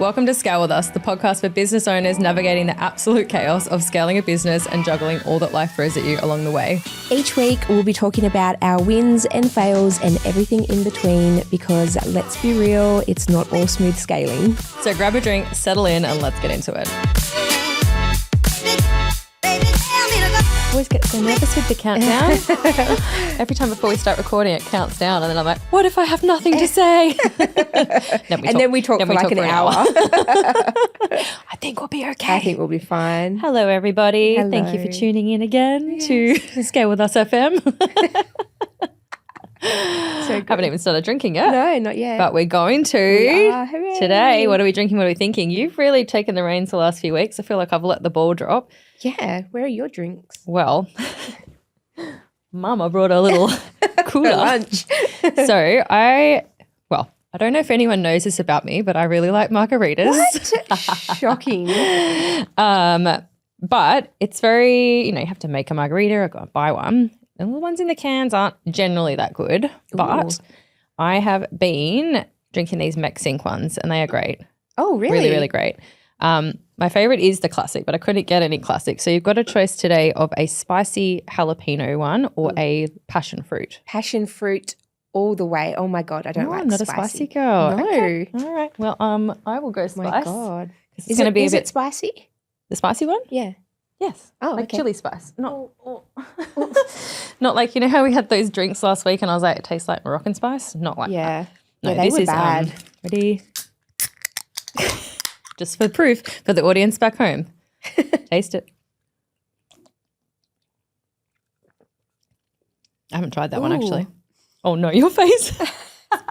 Welcome to Scale With Us, the podcast for business owners navigating the absolute chaos of scaling a business and juggling all that life throws at you along the way. Each week, we'll be talking about our wins and fails and everything in between because let's be real, it's not all smooth scaling. So grab a drink, settle in, and let's get into it. I always get so nervous with the countdown. Every time before we start recording, it counts down, and then I'm like, what if I have nothing to say? then we talk for like an hour. I think we'll be okay. I think we'll be fine. Hello, everybody. Hello. Thank you for tuning in again to Scale With Us FM. So good. Haven't even started drinking yet. No, not yet. But we're going to Hooray. today. What are we drinking? What are we thinking? You've really taken the reins the last few weeks. I feel like I've let the ball drop. Yeah, where are your drinks? Well, Mama brought a little cooler. For lunch. So I don't know if anyone knows this about me, but I really like margaritas. What? Shocking. But it's very, you have to make a margarita or go and buy one. And the ones in the cans aren't generally that good. But I have been drinking these Mexican ones and they are great. Oh, really? Really, really great. My favorite is the classic, but I couldn't get any classic. So you've got a choice today of a spicy jalapeno one or a passion fruit. Passion fruit all the way. Oh my God, I don't like I'm not spicy. a spicy girl. No. Okay. All right. Well, I will go Oh spice. my God. It's going to be a is bit it spicy? the spicy one. Yeah. Yes. Oh, like okay. chili spice. Not not like, how we had those drinks last week and I was like, it tastes like Moroccan spice. Not like that. Yeah. No, yeah, they this were is bad. ready. Just for proof for the audience back home. Taste it. I haven't tried that one actually. Oh no, your face.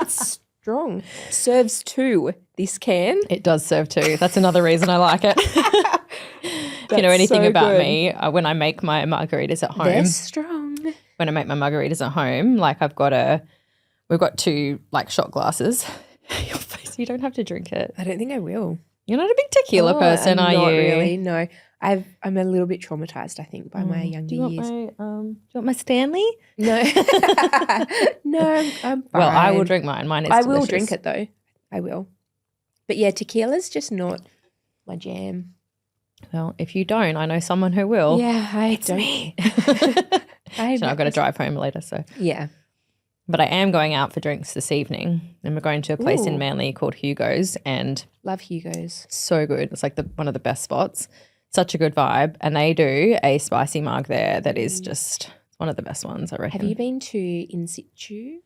It's strong. Serves two, this can. It does serve two. That's another reason I like it. If you know anything so about good. me, when I make my margaritas at home, They're strong. when I make my margaritas at home, like we've got two like shot glasses. Your face, you don't have to drink it. I don't think I will. You're not a big tequila person, are not you? really, no. I'm a little bit traumatized, I think, by my younger years. Do you want my Stanley? No. No, I'm fine. Well, I will drink mine. Mine is I delicious. will drink it though. I will. But yeah, tequila's just not my jam. Well, if you don't, I know someone who will. Yeah, I It's don't. me. So I've got to drive home later, so. Yeah. But I am going out for drinks this evening, and we're going to a place in Ooh. Manly called Hugo's, and Love Hugo's. so good. It's like one of the best spots. Such a good vibe, and they do a spicy mug there that is just one of the best ones, I reckon. Have you been to In Situ?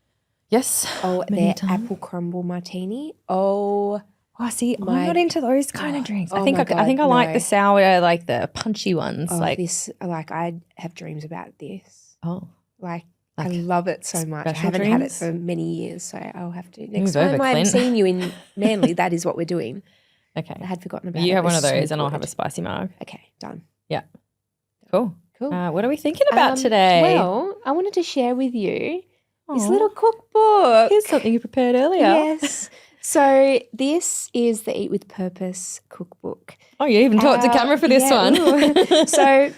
Yes. Oh, many their times. apple crumble martini. Oh, Oh, see, My- I'm not into those kind of drinks. I oh think my I think I God, like no. the sour, like the punchy ones. oh, like I have dreams about this. oh, Like Like I love it so much. I special haven't had it dreams? for many years, so I'll have to. Move Next over, time I'm Clint. seeing you in Manly, that is what we're doing. okay. I had forgotten about it. You have It one was of so those, and I'll have a good. spicy mug. Okay, done. Cool. Cool. What are we thinking about today? Well, I wanted to share with you this Aw. little cookbook. Here's something you prepared earlier. Yes. So this is the Eat with Purpose cookbook. Oh, you even talked to camera for this yeah, one. ooh. So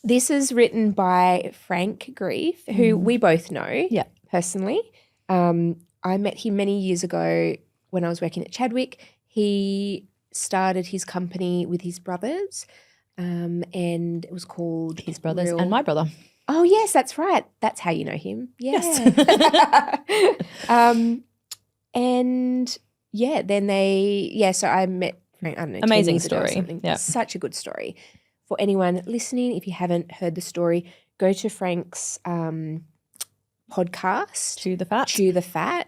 this is written by Frank Grief, who we both know Yeah. personally. I met him many years ago when I was working at Chadwick. He started his company with his brothers, and it was called His brothers Real- and my brother. Oh yes, that's right. That's how you know him. Yeah. Yes. And yeah, then so I met Frank, I don't know, 10 Amazing years ago or story. something. Yeah. Such a good story. For anyone listening, if you haven't heard the story, go to Frank's podcast, Chew the fat. Chew the Fat.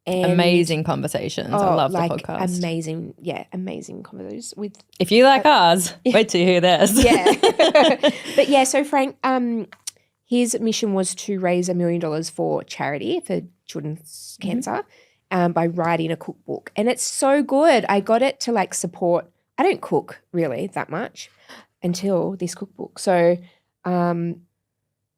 And Amazing conversations. I love the podcast. Amazing, amazing conversations with If you like ours, wait till you hear this. yeah. But yeah, so Frank, his mission was to raise $1 million for charity for children's cancer by writing a cookbook. And it's so good. I got it to support. I don't cook really that much until this cookbook. So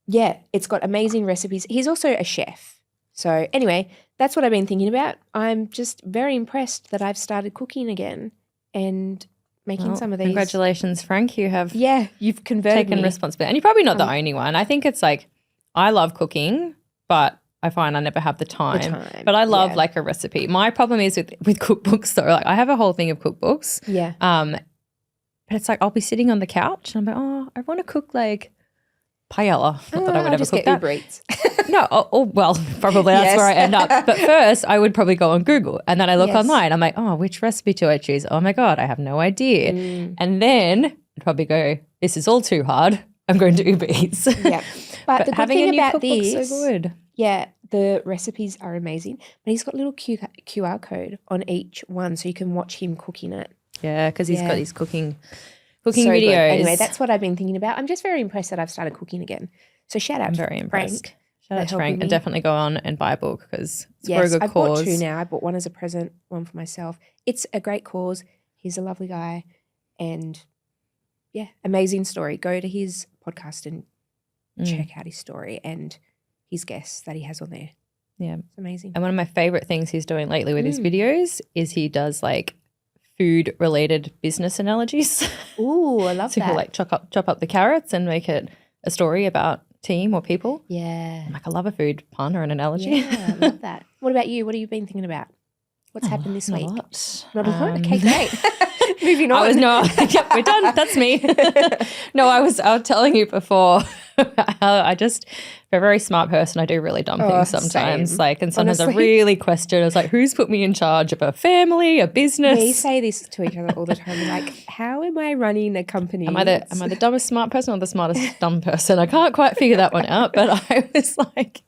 it's got amazing recipes. He's also a chef. So anyway, that's what I've been thinking about. I'm just very impressed that I've started cooking again and making some of these. Congratulations, Frank. You have You've converted taken me. responsibility. And you're probably not the only one. I think it's I love cooking, but I find I never have the time. But I love like a recipe. My problem is with cookbooks though. Like I have a whole thing of cookbooks. Yeah. But it's like I'll be sitting on the couch and I'm like, oh, I want to cook like paella. Not that I would ever cook that. Uber Eats. No, well, probably that's where I end up. But first, I would probably go on Google and then I look online. I'm like, oh, which recipe do I choose? Oh my God, I have no idea. And then I'd probably go, this is all too hard. I'm going to Uber Eats. Yeah. But the good thing about this, so good. Yeah, the recipes are amazing. But he's got a little QR code on each one so you can watch him cooking it. Yeah, because he's got his cooking So videos. good. Anyway, that's what I've been thinking about. I'm just very impressed that I've started cooking again. So shout out to Frank. Shout out to Frank. And definitely go on and buy a book because it's for a good cause. I bought 2 now. I bought one as a present, one for myself. It's a great cause. He's a lovely guy and, yeah, amazing story. Go to his podcast and check out his story and his guests that he has on there. Yeah. It's amazing. And one of my favorite things he's doing lately with his videos is he does like food-related business analogies. Ooh, I love so that. he'll like chop up the carrots and make it a story about team or people. Yeah. I'm like, I love a food pun or an analogy. Yeah, I love that. What about you? What have you been thinking about? What's happened this week? Not a lot? Okay, great. Moving on. Yep, we're done. That's me. No, I was telling you before, I just, for a very smart person, I do really dumb things sometimes. Same. Like, and sometimes Honestly. I really question, it's like, who's put me in charge of a family, a business? We say this to each other all the time. We're like, how am I running a company? Am I the dumbest smart person or the smartest dumb person? I can't quite figure that one out, but I was like,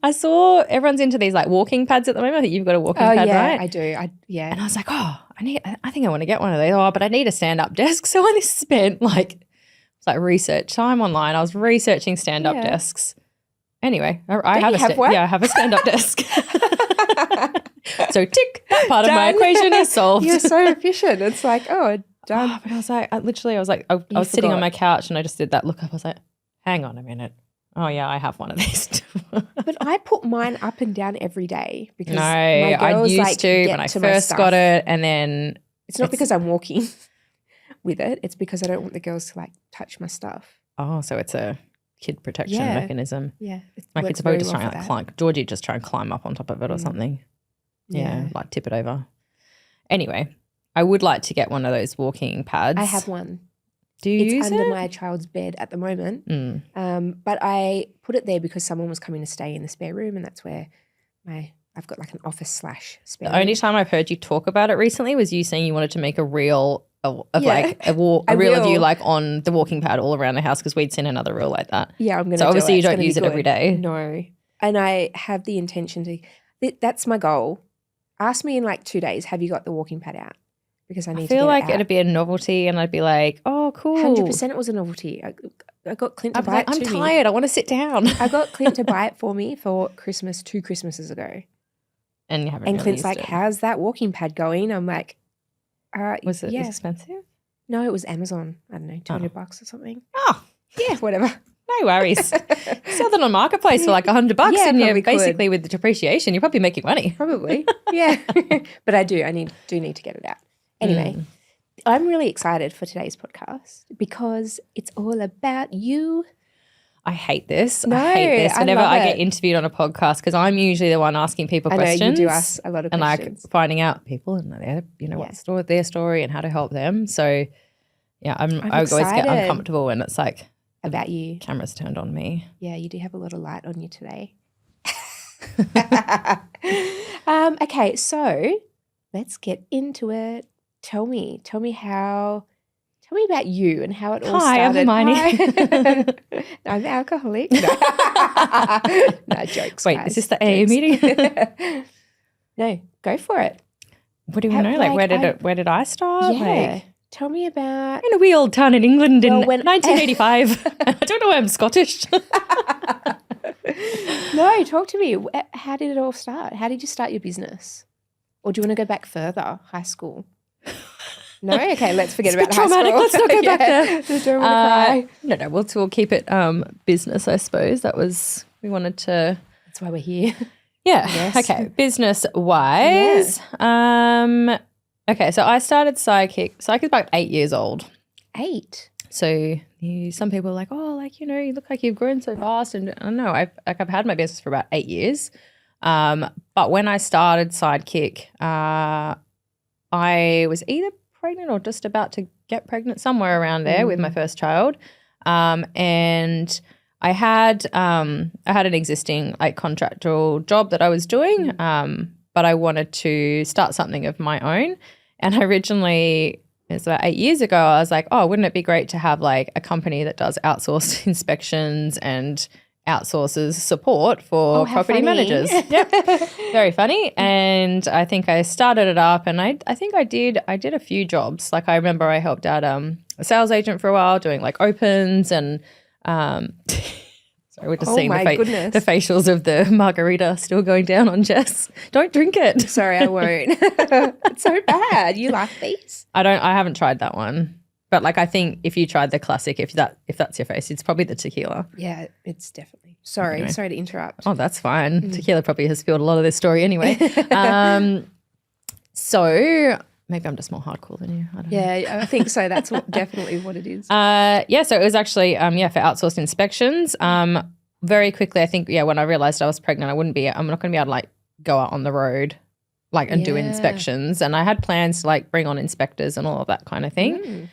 I saw everyone's into these like walking pads at the moment. I think you've got a walking pad, right? I do. And I was like, oh, I think I want to get one of these. Oh, but I need a stand-up desk. So I spent like research time online. I was researching stand-up desks. Anyway, I have one? Yeah, I have a stand-up desk. So tick, that part of my equation is solved. You're so efficient. It's like, oh, done. Oh, but I was sitting on my couch and I just did that look up. I was like, hang on a minute. Oh, yeah, I have one of these. But I put mine up and down every day because no, my girls I used to when I first got it, and then it's not because I'm walking with it. It's because I don't want the girls to like touch my stuff. Oh, so it's a kid protection mechanism. Yeah, my kids probably just try and climb. Georgie just try and climb up on top of it or something. Yeah, like tip it over. Anyway, I would like to get one of those walking pads. I have one. Do you use it? It's under it? my child's bed at the moment. But I put it there because someone was coming to stay in the spare room, and that's where I've got like an office / spare room. The only time I've heard you talk about it recently was you saying you wanted to make a reel of like a reel of you like on the walking pad all around the house because we'd seen another reel like that. Yeah, I'm going to. So obviously you don't use use it every day. No, and I have the intention to. That's my goal. Ask me in like 2 days. Have you got the walking pad out? Because I need to get it out. I feel like it'd be a novelty and I'd be like, oh, cool. 100% it was a novelty. I got Clint to buy it I'm tired. I want to sit down. I got Clint to buy it for me for Christmas 2 Christmases ago. And you haven't And really Clint's used like, it. how's that walking pad going? I'm like, was it expensive? No, it was Amazon. I don't know, $200 or something. Oh. Yeah, whatever. No worries. Sell them on Marketplace for like $100 and you're basically with the depreciation, you're probably making money. Probably. Yeah. But I do need to get it out. Anyway, I'm really excited for today's podcast because it's all about you. I hate this. No, I hate this whenever I get interviewed on a podcast because I'm usually the one asking people questions. I know, you do ask a lot of questions. And like finding out people and what's their story and how to help them. So yeah, I always get uncomfortable when it's like about you. Camera's turned on me. Yeah, you do have a lot of light on you today. Okay, so let's get into it. Tell me about you and how it all started. I'm Hermione. I'm alcoholic. No, jokes. Wait, guys. is this the AA meeting? No, go for it. What do you know? Like where did I start? Yeah. Like, tell me about in a wee old town in England in 1985. I don't know why I'm Scottish. No, talk to me. How did it all start? How did you start your business? Or do you want to go back further, high school? No? Okay, let's forget about high school. Let's not go back there. Just don't want to cry. No, we'll keep it business, I suppose. We wanted to. That's why we're here. Yeah. Yes. Okay. Business-wise. Yeah. Okay, so I started Sidekick. Sidekick's about 8 years old. 8? So some people are like, oh, like, you know, you look like you've grown so fast. And I don't know, I've had my business for about 8 years. But when I started Sidekick, I was either pregnant or just about to get pregnant, somewhere around there with my first child. And I had an existing like contractual job that I was doing, but I wanted to start something of my own. And I originally, it's about 8 years ago, I was like, oh, wouldn't it be great to have like a company that does outsourced inspections and outsources support for property managers? Yep, very funny. And I think I started it up, and I think I did a few jobs. Like I remember I helped out a sales agent for a while doing like opens and sorry, we're just seeing the facials of the margarita still going down on Jess. Don't drink it. Sorry, I won't. It's so bad. You like these? I haven't tried that one. But like I think if you tried the classic, if that's your face, it's probably the tequila. Yeah, it's definitely. Sorry to interrupt. Oh, that's fine. Tequila probably has spilled a lot of this story anyway. So maybe I'm just more hardcore than you. I don't know. I think so. That's definitely what it is. So it was actually for outsourced inspections. Very quickly, I think when I realized I was pregnant, I'm not going to be able to like go out on the road and do inspections. And I had plans to like bring on inspectors and all of that kind of thing.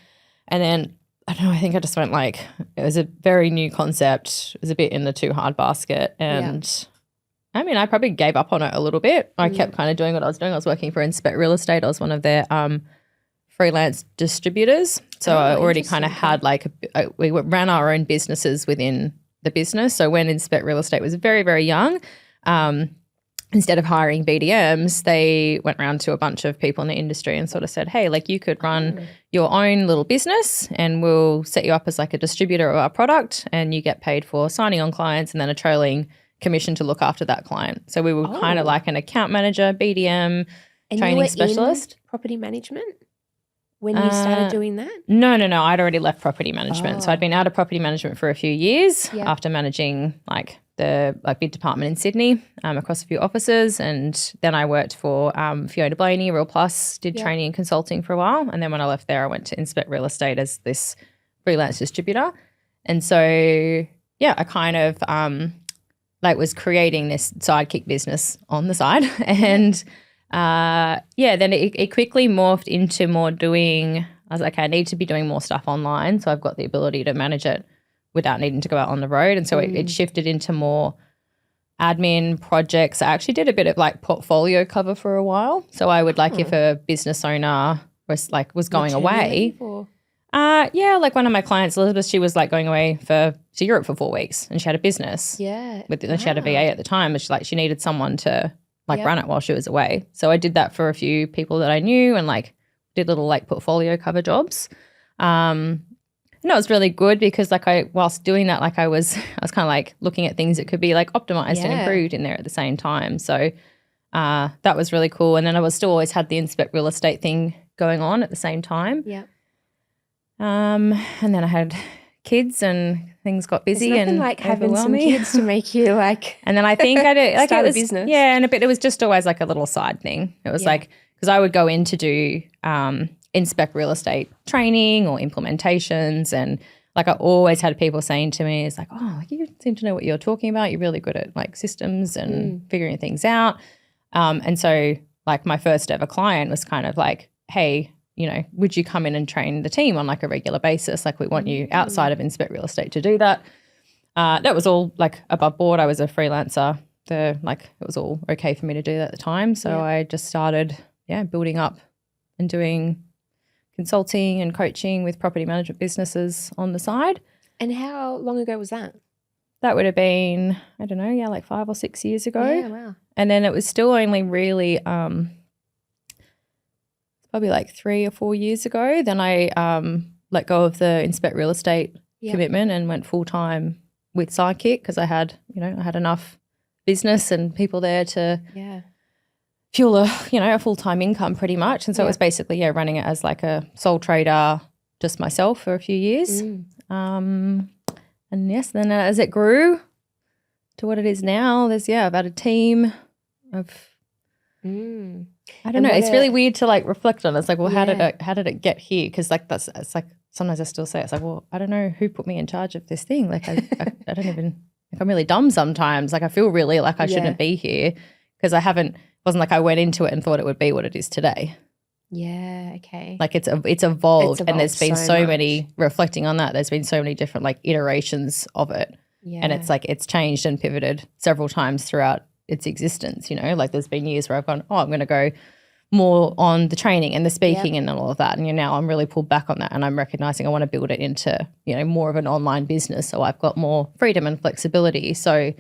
And then I don't know, I think I just went like, it was a very new concept. It was a bit in the too hard basket. And I mean, I probably gave up on it a little bit. I kept kind of doing what I was doing. I was working for Inspect Real Estate. I was one of their freelance distributors. So I already kind of had like, we ran our own businesses within the business. So when Inspect Real Estate was very, very young, instead of hiring BDMs, they went around to a bunch of people in the industry and sort of said, hey, like you could run your own little business and we'll set you up as like a distributor of our product, and you get paid for signing on clients and then a trailing commission to look after that client. So we were kind of like an account manager, BDM, and training specialist. In property management when you started doing that? No. I'd already left property management. So I'd been out of property management for a few years after managing like the bid department in Sydney across a few offices, and then I worked for Fiona Blaney, Real Plus, did training and consulting for a while, and then when I left there I went to Inspect Real Estate as this freelance distributor. And so I kind of was creating this Sidekick business on the side, and then it quickly morphed into more doing, I was like, I need to be doing more stuff online, so I've got the ability to manage it without needing to go out on the road. And so it shifted into more admin projects. I actually did a bit of like portfolio cover for a while. So I would like if a business owner was going away. Like one of my clients, Elizabeth, she was like going away to Europe for 4 weeks, and she had a business. Yeah. She had a VA at the time, and she needed someone to run it while she was away. So I did that for a few people that I knew, and like did little like portfolio cover jobs. And it was really good because whilst doing that, I was kind of like looking at things that could be like optimized and improved in there at the same time. So that was really cool. And then I was still always had the Inspect Real Estate thing going on at the same time. Yeah. And then I had kids and things got busy. There's nothing and like having some kids to make you like and then I think I did like start a business. Yeah, and it was just always like a little side thing. It was like because I would go in to do Inspect Real Estate training or implementations, and like I always had people saying to me, it's like, oh, you seem to know what you're talking about. You're really good at like systems and figuring things out. And so like my first ever client was kind of like, hey, you know, would you come in and train the team on like a regular basis? Like we want you outside of Inspect Real Estate to do that. That was all like above board. I was a freelancer. It was all okay for me to do that at the time. So I just started, building up and doing consulting and coaching with property management businesses on the side. And how long ago was that? That would have been, I don't know, like 5 or 6 years ago. Yeah, wow. And then it was still only really probably like 3 or 4 years ago. Then I let go of the Inspect Real Estate commitment and went full-time with Sidekick because I had enough business and people there to fuel a full-time income pretty much. And so it was basically, running it as like a sole trader, just myself for a few years. And yes, then as it grew to what it is now, there's I've had a team of I don't know. It's really weird to like reflect on. It's like, well, how did it get here? Because like it's like sometimes I still say, it's like, well, I don't know who put me in charge of this thing. Like I don't even, like I'm really dumb sometimes. Like I feel really like I shouldn't be here because it wasn't like I went into it and thought it would be what it is today. Yeah, okay. Like it's evolved and there's been so many, reflecting on that, there's been so many different like iterations of it. Yeah. And it's like it's changed and pivoted several times throughout its existence, you know, like there's been years where I've gone, I'm going to go more on the training and the speaking and all of that. And now I'm really pulled back on that and I'm recognizing I want to build it into, you know, more of an online business. So I've got more freedom and flexibility. So,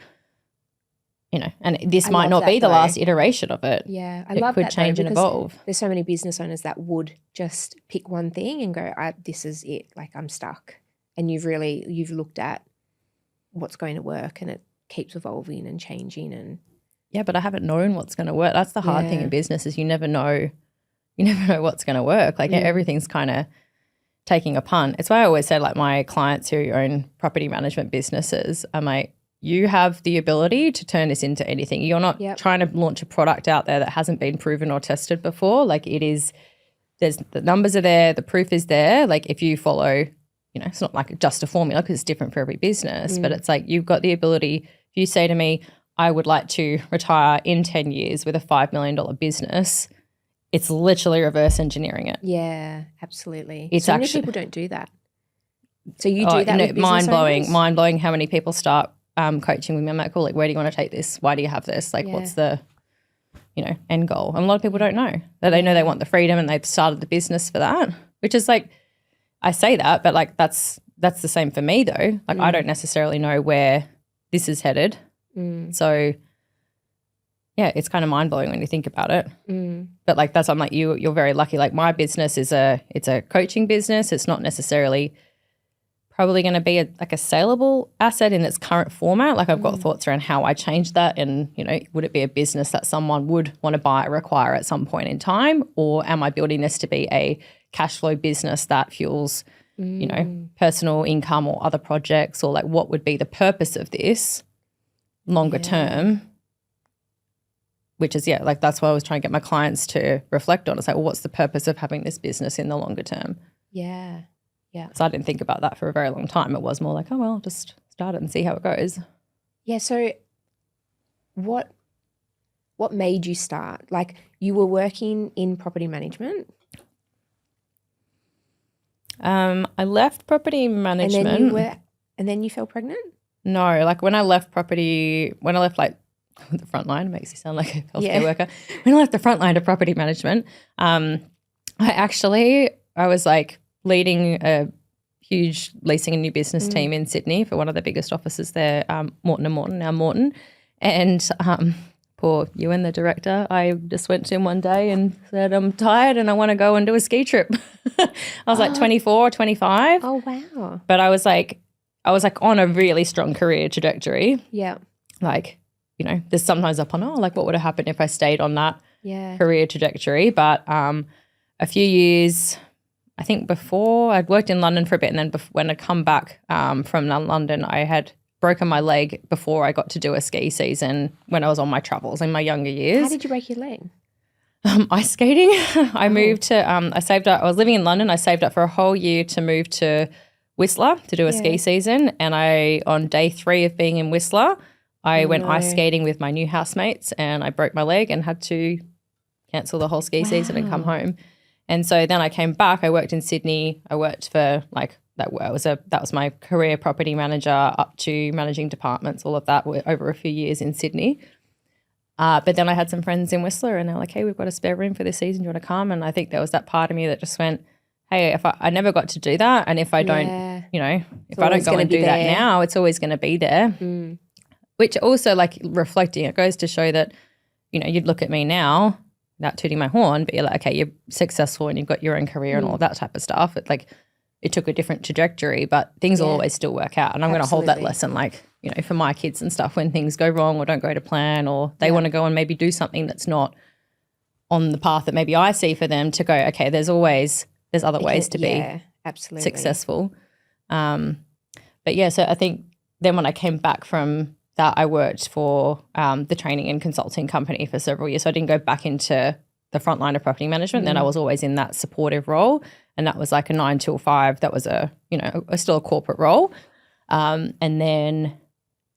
you know, and this might not be the last iteration of it. Yeah. I love that. It could change and evolve. There's so many business owners that would just pick one thing and go, this is it. Like I'm stuck. And you've looked at what's going to work and it keeps evolving and changing and yeah, but I haven't known what's going to work. That's the hard thing in business is you never know what's going to work. Like everything's kind of taking a punt. It's why I always say like my clients who own property management businesses, I'm like, you have the ability to turn this into anything. You're not trying to launch a product out there that hasn't been proven or tested before. Like the numbers are there, the proof is there. Like if you follow, you know, it's not like just a formula because it's different for every business, but it's like you've got the ability. If you say to me, I would like to retire in 10 years with a $5 million business, it's literally reverse engineering it. Yeah, absolutely. It's many people don't do that. So you do that with business mind-blowing, owners? mind-blowing how many people start coaching with me. I'm like, cool, like where do you want to take this? Why do you have this? Like what's the, you know, end goal? And a lot of people don't know. That they know they want the freedom and they've started the business for that, which is like, I say that, but like that's the same for me though. Like I don't necessarily know where this is headed. So yeah, it's kind of mind blowing when you think about it. But like I'm like you're very lucky. Like my business it's a coaching business. It's not necessarily probably going to be a scalable asset in its current format. Like I've got thoughts around how I change that, and you know, would it be a business that someone would want to buy or acquire at some point in time, or am I building this to be a cash flow business that fuels you know, personal income or other projects, or like what would be the purpose of this longer term, which is, like that's what I was trying to get my clients to reflect on. It's like, well, what's the purpose of having this business in the longer term? Yeah. Yeah. So I didn't think about that for a very long time. It was more like, oh, well, just start it and see how it goes. Yeah. So what made you start? Like you were working in property management? I left property management. And then you fell pregnant? No, like when I left like the front line, it makes you sound like a healthcare worker. When I left the front line of property management, I was like leading a huge leasing and new business team in Sydney for one of the biggest offices there, Morton & Morton, now Morton. And poor Ewan, the director, I just went to him one day and said, I'm tired and I want to go and do a ski trip. I was like 24, 25. Oh, wow. But I was like on a really strong career trajectory. Yeah. Like, you know, there's sometimes up on, like what would have happened if I stayed on that career trajectory. But a few years, I think before, I'd worked in London for a bit, and then when I'd come back from London, I had broken my leg before I got to do a ski season when I was on my travels in my younger years. How did you break your leg? Ice skating. I moved to, I saved up, I was living in London. I saved up for a whole year to move to Whistler to do a ski season. And on day 3 of being in Whistler, I went ice skating with my new housemates, and I broke my leg and had to cancel the whole ski season and come home. And so then I came back. I worked in Sydney. I worked for that was my career, property manager up to managing departments, all of that over a few years in Sydney. But then I had some friends in Whistler, and they're like, hey, we've got a spare room for this season. Do you want to come? And I think there was that part of me that just went, hey, if I never got to do that, and if I don't, you know, if I don't go and do that now, it's always going to be there. Which also, like, reflecting, it goes to show that, you know, you'd look at me now, not tooting my horn, but you're like, okay, you're successful and you've got your own career and all that type of stuff. It took a different trajectory, but things will always still work out. And I'm going to hold that lesson, like, you know, for my kids and stuff, when things go wrong or don't go to plan, or they want to go and maybe do something that's not on the path that maybe I see for them, to go, okay, there's other ways to be successful. But yeah, so I think then when I came back from that, I worked for the training and consulting company for several years. So I didn't go back into the front line of property management. Then I was always in that supportive role. and that was like a 9 till 5. That was still a corporate role. And then,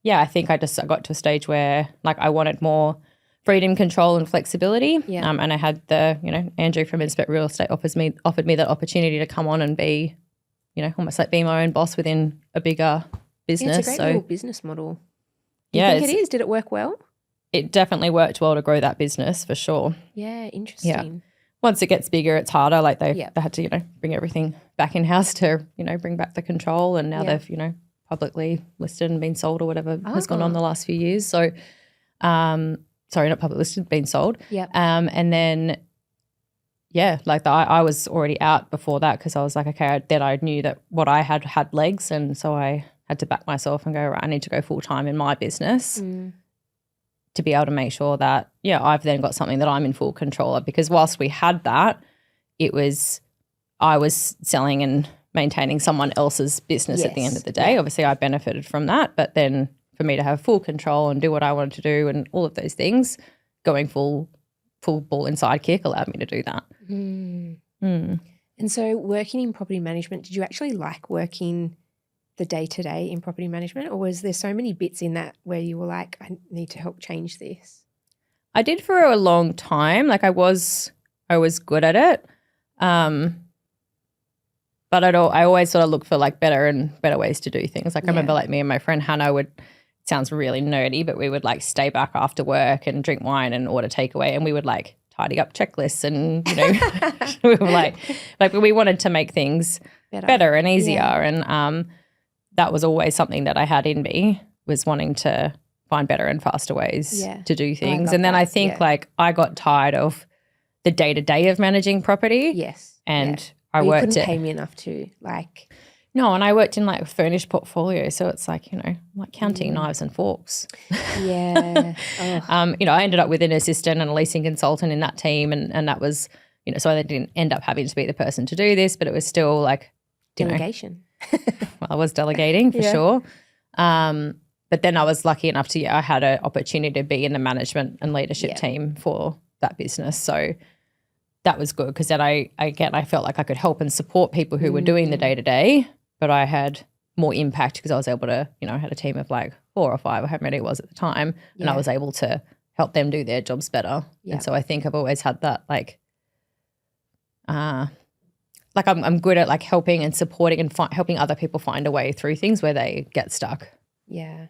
I think I got to a stage where like I wanted more freedom, control and flexibility. Yeah. And I had Andrew from Inspect Real Estate offered me that opportunity to come on and be, almost like be my own boss within a bigger business. It's a great little business model. Do you Yeah, think it is? Did it work well? It definitely worked well to grow that business for sure. Yeah, interesting. Yeah. Once it gets bigger, it's harder. Like they had to, bring everything back in-house to, bring back the control, and now they've, publicly listed and been sold or whatever has gone on the last few years. So, sorry, not public listed, been sold. Yeah. And then, I was already out before that because I was like, okay, then I knew that what I had legs, and so I had to back myself and go, right, I need to go full-time in my business to be able to make sure that, I've then got something that I'm in full control of, because whilst we had that, I was selling and maintaining someone else's business at the end of the day. Obviously, I benefited from that, but then for me to have full control and do what I wanted to do and all of those things, going full ball in Sidekick allowed me to do that. And so working in property management, did you actually like working the day-to-day in property management, or was there so many bits in that where you were like, I need to help change this? I did for a long time. Like I was good at it. But I always sort of look for like better ways to do things. Like I remember like me and my friend Hannah it sounds really nerdy, but we would like stay back after work and drink wine and order takeaway, and we would like tidy up checklists and, we were like we wanted to make things better and easier. Yeah. And that was always something that I had in me, was wanting to find better and faster ways to do things. And then I think like I got tired of the day-to-day of managing property. Yes. And I worked couldn't pay me enough to like. No, and I worked in like a furnished portfolio, so it's like, like counting knives and forks. Yeah. I ended up with an assistant and a leasing consultant in that team, and that was, so I didn't end up having to be the person to do this, but it was still like delegation. Well, I was delegating for sure. But then I was lucky enough I had an opportunity to be in the management and leadership team for that business. So that was good, because then I felt like I could help and support people who were doing the day-to-day, but I had more impact because I was able to, I had a team of like 4 or 5, or how many it was at the time, and I was able to help them do their jobs better. Yeah. And so I think I've always had that like I'm good at like helping and supporting and helping other people find a way through things where they get stuck. Yeah.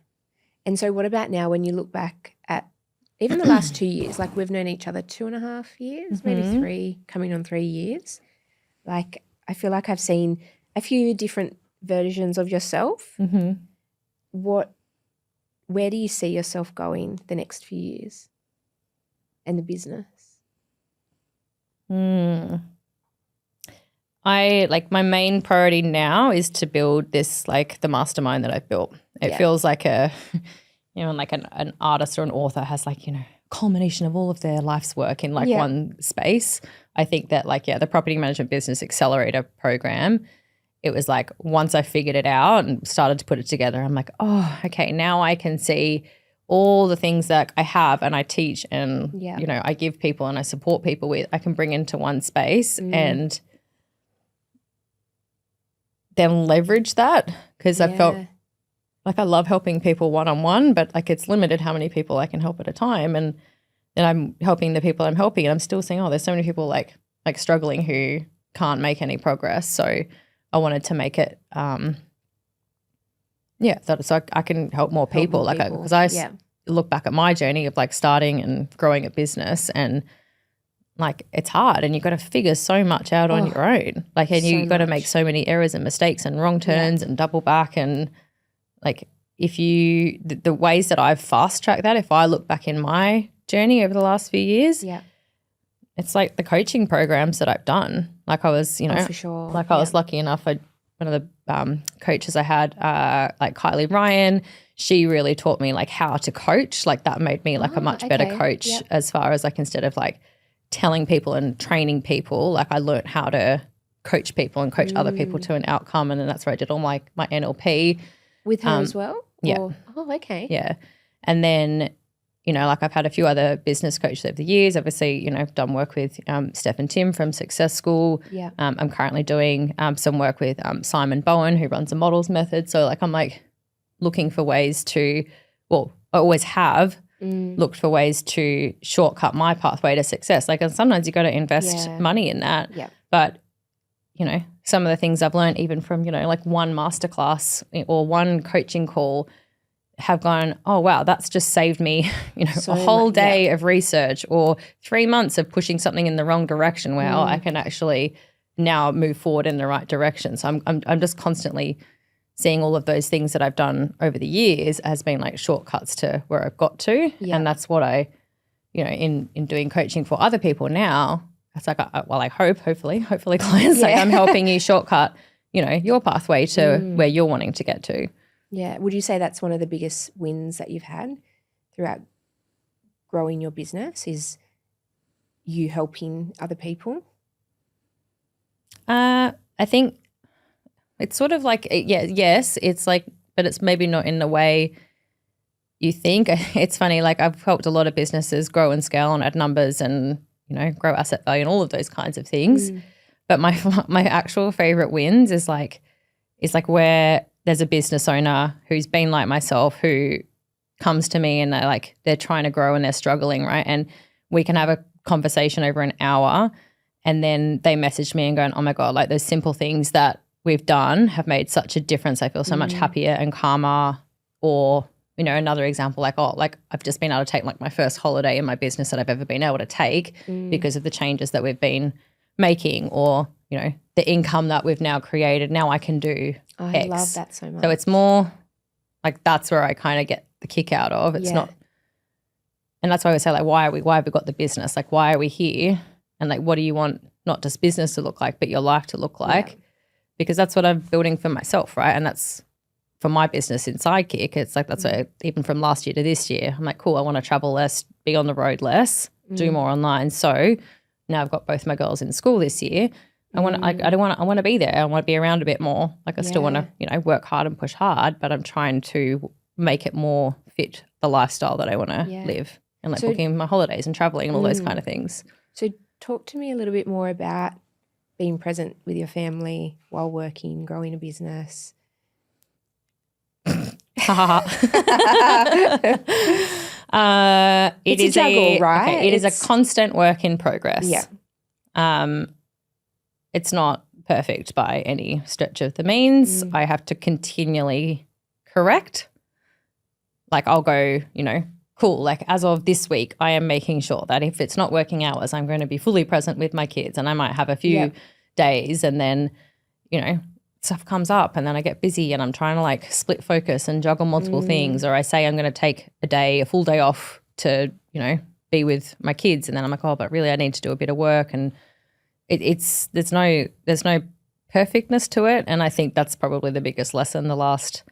And so what about now when you look back at even the last 2 years, like we've known each other 2.5 years, maybe 3, coming on 3 years. Like I feel like I've seen a few different versions of yourself. Mm-hmm. Where do you see yourself going the next few years and the business? My main priority now is to build this, like the mastermind that I've built. It feels like like an artist or an author has like, culmination of all of their life's work in like one space. I think that the Property Management Business Accelerator program, it was like once I figured it out and started to put it together, I'm like, oh, okay, now I can see all the things that I have and I teach and, I give people and I support people with, I can bring into one space and then leverage that, because I felt like I love helping people one-on-one, but like it's limited how many people I can help at a time. And then I'm helping the people I'm helping, and I'm still seeing, there's so many people like struggling who can't make any progress. So I wanted to make it, so I can help more people. Because I look back at my journey of like starting and growing a business, and like it's hard and you've got to figure so much out on your own. Like, and you've got to make so many errors and mistakes and wrong turns and double back. And like the ways that I've fast tracked that, if I look back in my journey over the last few years, it's like the coaching programs that I've done. Like I was, for sure. Like I was lucky enough. One of the coaches I had, like Kylie Ryan, she really taught me like how to coach. Like that made me like a much better coach as far as like, instead of like telling people and training people, like I learned how to coach people and coach other people to an outcome. And then that's where I did all my NLP. With her as well? Yeah. Oh, okay. Yeah. And then, you know, like I've had a few other business coaches over the years. Obviously, you know, I've done work with Steph and Tim from Success School. Yeah. I'm currently doing some work with Simon Bowen, who runs the Models Method. So like I'm like looking for ways to, well, I always have looked for ways to shortcut my pathway to success. Like, and sometimes you got to invest money in that. Yeah. But, you know, some of the things I've learned even from, you know, like one masterclass or one coaching call have gone, oh, wow, that's just saved me, you know, a whole day of research or 3 months of pushing something in the wrong direction where I can actually now move forward in the right direction. So I'm just constantly seeing all of those things that I've done over the years as being like shortcuts to where I've got to. Yeah. And that's what I, you know, in doing coaching for other people now, it's like, well, I hopefully clients, like I'm helping you shortcut, you know, your pathway to where you're wanting to get to. Yeah. Would you say that's one of the biggest wins that you've had throughout growing your business is you helping other people? I think it's sort of like, yes, it's like, but it's maybe not in the way you think. It's funny, like I've helped a lot of businesses grow and scale and add numbers and, you know, grow asset value and all of those kinds of things. But my actual favorite wins is like where there's a business owner who's been like myself who comes to me and they're trying to grow and they're struggling, right? And we can have a conversation over an hour and then they message me and going, oh my God, like those simple things that we've done have made such a difference. I feel so much happier and calmer. Or, you know, another example, like, oh, like I've just been able to take like my first holiday in my business that I've ever been able to take because of the changes that we've been making, or, you know, the income that we've now created. Now I can do I X. love that so much. So it's more like that's where I kind of get the kick out of. It's not, and that's why we say like, why have we got the business? Like, why are we here? And like, what do you want not just business to look like, but your life to look like? Yeah. Because that's what I'm building for myself, right? And that's for my business in Sidekick. It's like that's what even from last year to this year, I'm like, cool, I want to travel less, be on the road less, do more online. So now I've got both my girls in school this year. I want to be there. I want to be around a bit more. Like I still want to, you know, work hard and push hard, but I'm trying to make it more fit the lifestyle that I want to live, and like booking my holidays and traveling and all those kind of things. So talk to me a little bit more about being present with your family while working, growing a business. It's a juggle, right? Okay, it's a constant work in progress. Yeah. It's not perfect by any stretch of the means. I have to continually correct. Like I'll go, you know, cool, like as of this week, I am making sure that if it's not working hours, I'm going to be fully present with my kids, and I might have a few days and then, you know, stuff comes up and then I get busy and I'm trying to like split focus and juggle multiple things, or I say I'm going to take a full day off to, you know, be with my kids, and then I'm like, oh, but really I need to do a bit of work, and there's no perfectness to it. And I think that's probably the biggest lesson the last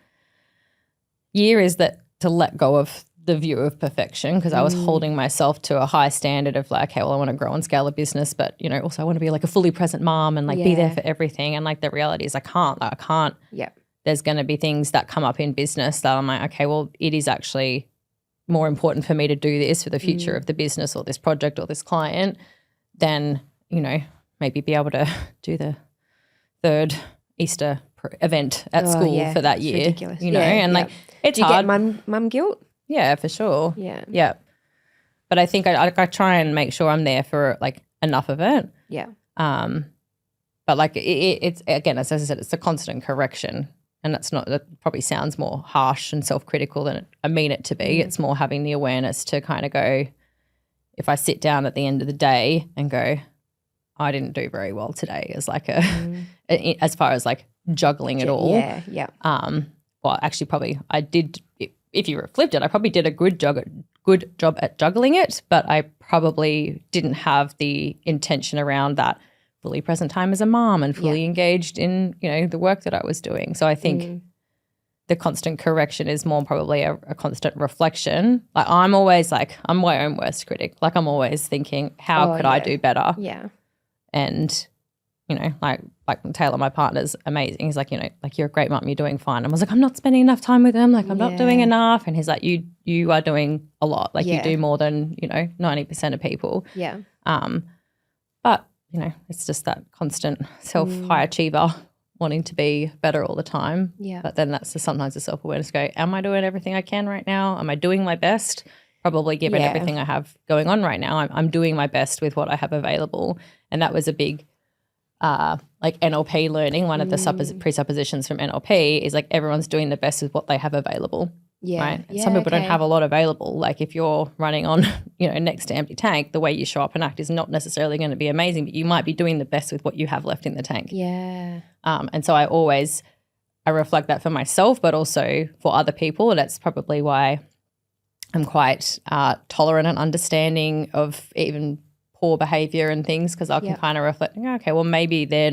year is that to let go of the view of perfection, because I was holding myself to a high standard of like, okay, well, I want to grow and scale a business, but, you know, also I want to be like a fully present mom and like be there for everything. And like the reality is I can't. Yeah. There's going to be things that come up in business that I'm like, okay, well, it is actually more important for me to do this for the future of the business or this project or this client than, you know, maybe be able to do the third Easter event at school for that year. Ridiculous. You know, and like it's hard. Do you get mum guilt? Yeah, for sure. Yeah. But I think I try and make sure I'm there for like enough of it. Yeah. But like it's again, as I said, it's a constant correction, and that probably sounds more harsh and self-critical than I mean it to be. It's more having the awareness to kind of go, if I sit down at the end of the day and go, I didn't do very well today, as like as far as like juggling it all. Yeah. Well, actually, probably I did. If you flipped it, I probably did a good job at juggling it, but I probably didn't have the intention around that fully present time as a mom and fully engaged in, you know, the work that I was doing. So I think the constant correction is more probably a constant reflection. Like I'm always like, I'm my own worst critic. Like I'm always thinking, how could I do better? Yeah. And you know, like Taylor, my partner's amazing. He's like, you know, like you're a great mum, you're doing fine. I was like, I'm not spending enough time with him. Like I'm not doing enough. And he's like, you are doing a lot. Like you do more than, you know, 90% of people. Yeah. But, you know, it's just that constant high achiever wanting to be better all the time. Yeah. But then that's sometimes the self-awareness go, am I doing everything I can right now? Am I doing my best? Probably given everything I have going on right now, I'm doing my best with what I have available. And that was a big like NLP learning. One of the presuppositions from NLP is like everyone's doing the best with what they have available. Yeah. Right. And some people don't have a lot available. Like if you're running on, you know, next to empty tank, the way you show up and act is not necessarily going to be amazing, but you might be doing the best with what you have left in the tank. Yeah. And so I reflect that for myself, but also for other people. That's probably why I'm quite tolerant and understanding of even poor behavior and things, because I can kind of reflect, okay, well maybe their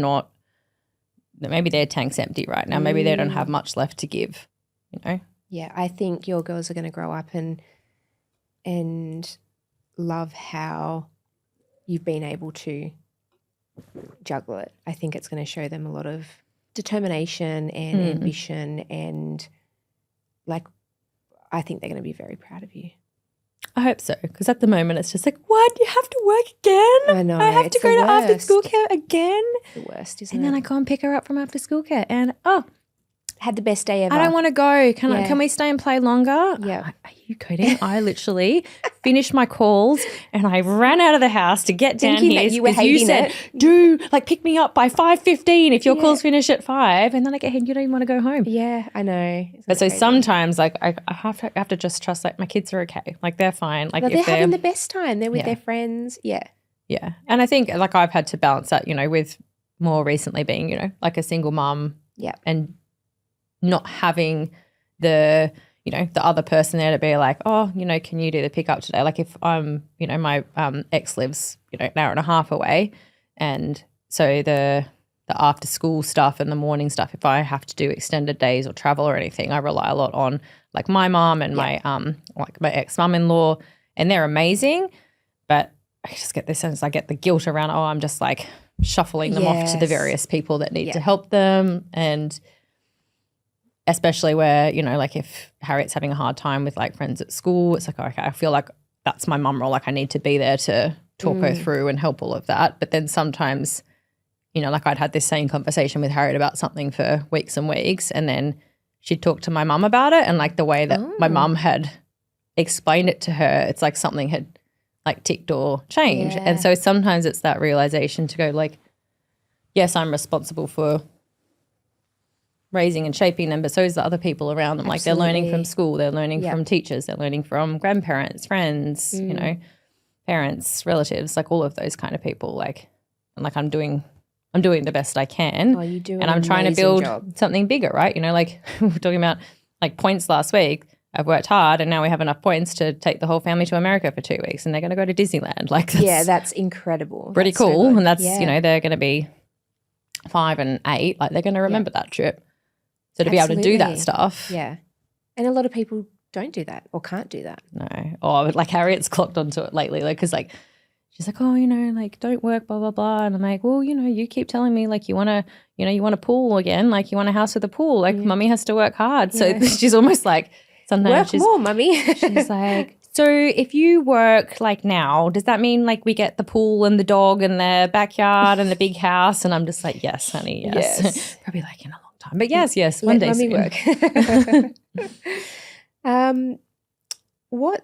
tank's empty right now. Maybe they don't have much left to give, you know? Yeah, I think your girls are going to grow up and love how you've been able to juggle it. I think it's going to show them a lot of determination and ambition, and like I think they're going to be very proud of you. I hope so, because at the moment it's just like, what? You have to work again? I know. I have to go to after school care again? It's the worst, isn't it? And then I go and pick her up from after school care and had the best day ever. I don't want to go. Can we stay and play longer? Yeah. Are you kidding? I literally finished my calls and I ran out of the house to get down here because you said, pick me up by 5:15 if your calls finish at 5, and then I get here and you don't even want to go home. Yeah, I know. But so sometimes like I have to just trust like my kids are okay. Like they're fine. Like they're having the best time. They're with their friends. Yeah. Yeah. And I think like I've had to balance that, you know, with more recently being, you know, like a single mum. Yeah. And not having the, you know, the other person there to be like, oh, you know, can you do the pickup today? Like if I'm, you know, my ex lives, you know, an hour and a half away, and so the after school stuff and the morning stuff, if I have to do extended days or travel or anything, I rely a lot on like my mom and my like my ex-mum-in-law, and they're amazing, but I just get this sense, I get the guilt around, I'm just like shuffling them off to the various people that need to help them. And especially where, you know, like if Harriet's having a hard time with like friends at school, it's like, okay, I feel like that's my mum role. Like I need to be there to talk her through and help all of that. But then sometimes, you know, like I'd had this same conversation with Harriet about something for weeks and weeks, and then she'd talk to my mum about it, and like the way that my mum had explained it to her, it's like something had like ticked or changed. And so sometimes it's that realization to go like, yes, I'm responsible for raising and shaping them, but so is the other people around them. Like they're learning from school, they're learning from teachers, they're learning from grandparents, friends, you know, parents, relatives, like all of those kind of people. Like, and like I'm doing the best I can. Oh, you do, and I'm trying to build something bigger, right? You know, like we were talking about like points last week. I've worked hard and now we have enough points to take the whole family to America for 2 weeks, and they're going to go to Disneyland. Like that's incredible. Pretty cool. So and that's, you know, they're going to be 5 and 8. Like they're going to remember that trip. So to be able to do that stuff. Yeah. And a lot of people don't do that or can't do that. No. Oh, like Harriet's clocked onto it lately. Like, because like she's like, oh, you know, like don't work, blah, blah, blah. And I'm like, well, you know, you keep telling me like you want a pool again. Like you want a house with a pool. Like mummy has to work hard. So she's almost like sometimes work more, mummy. She's like, so if you work like now, does that mean like we get the pool and the dog and the backyard and the big house? And I'm just like, yes, honey, yes. Probably like in a long time. But yes, one day mummy soon. Work.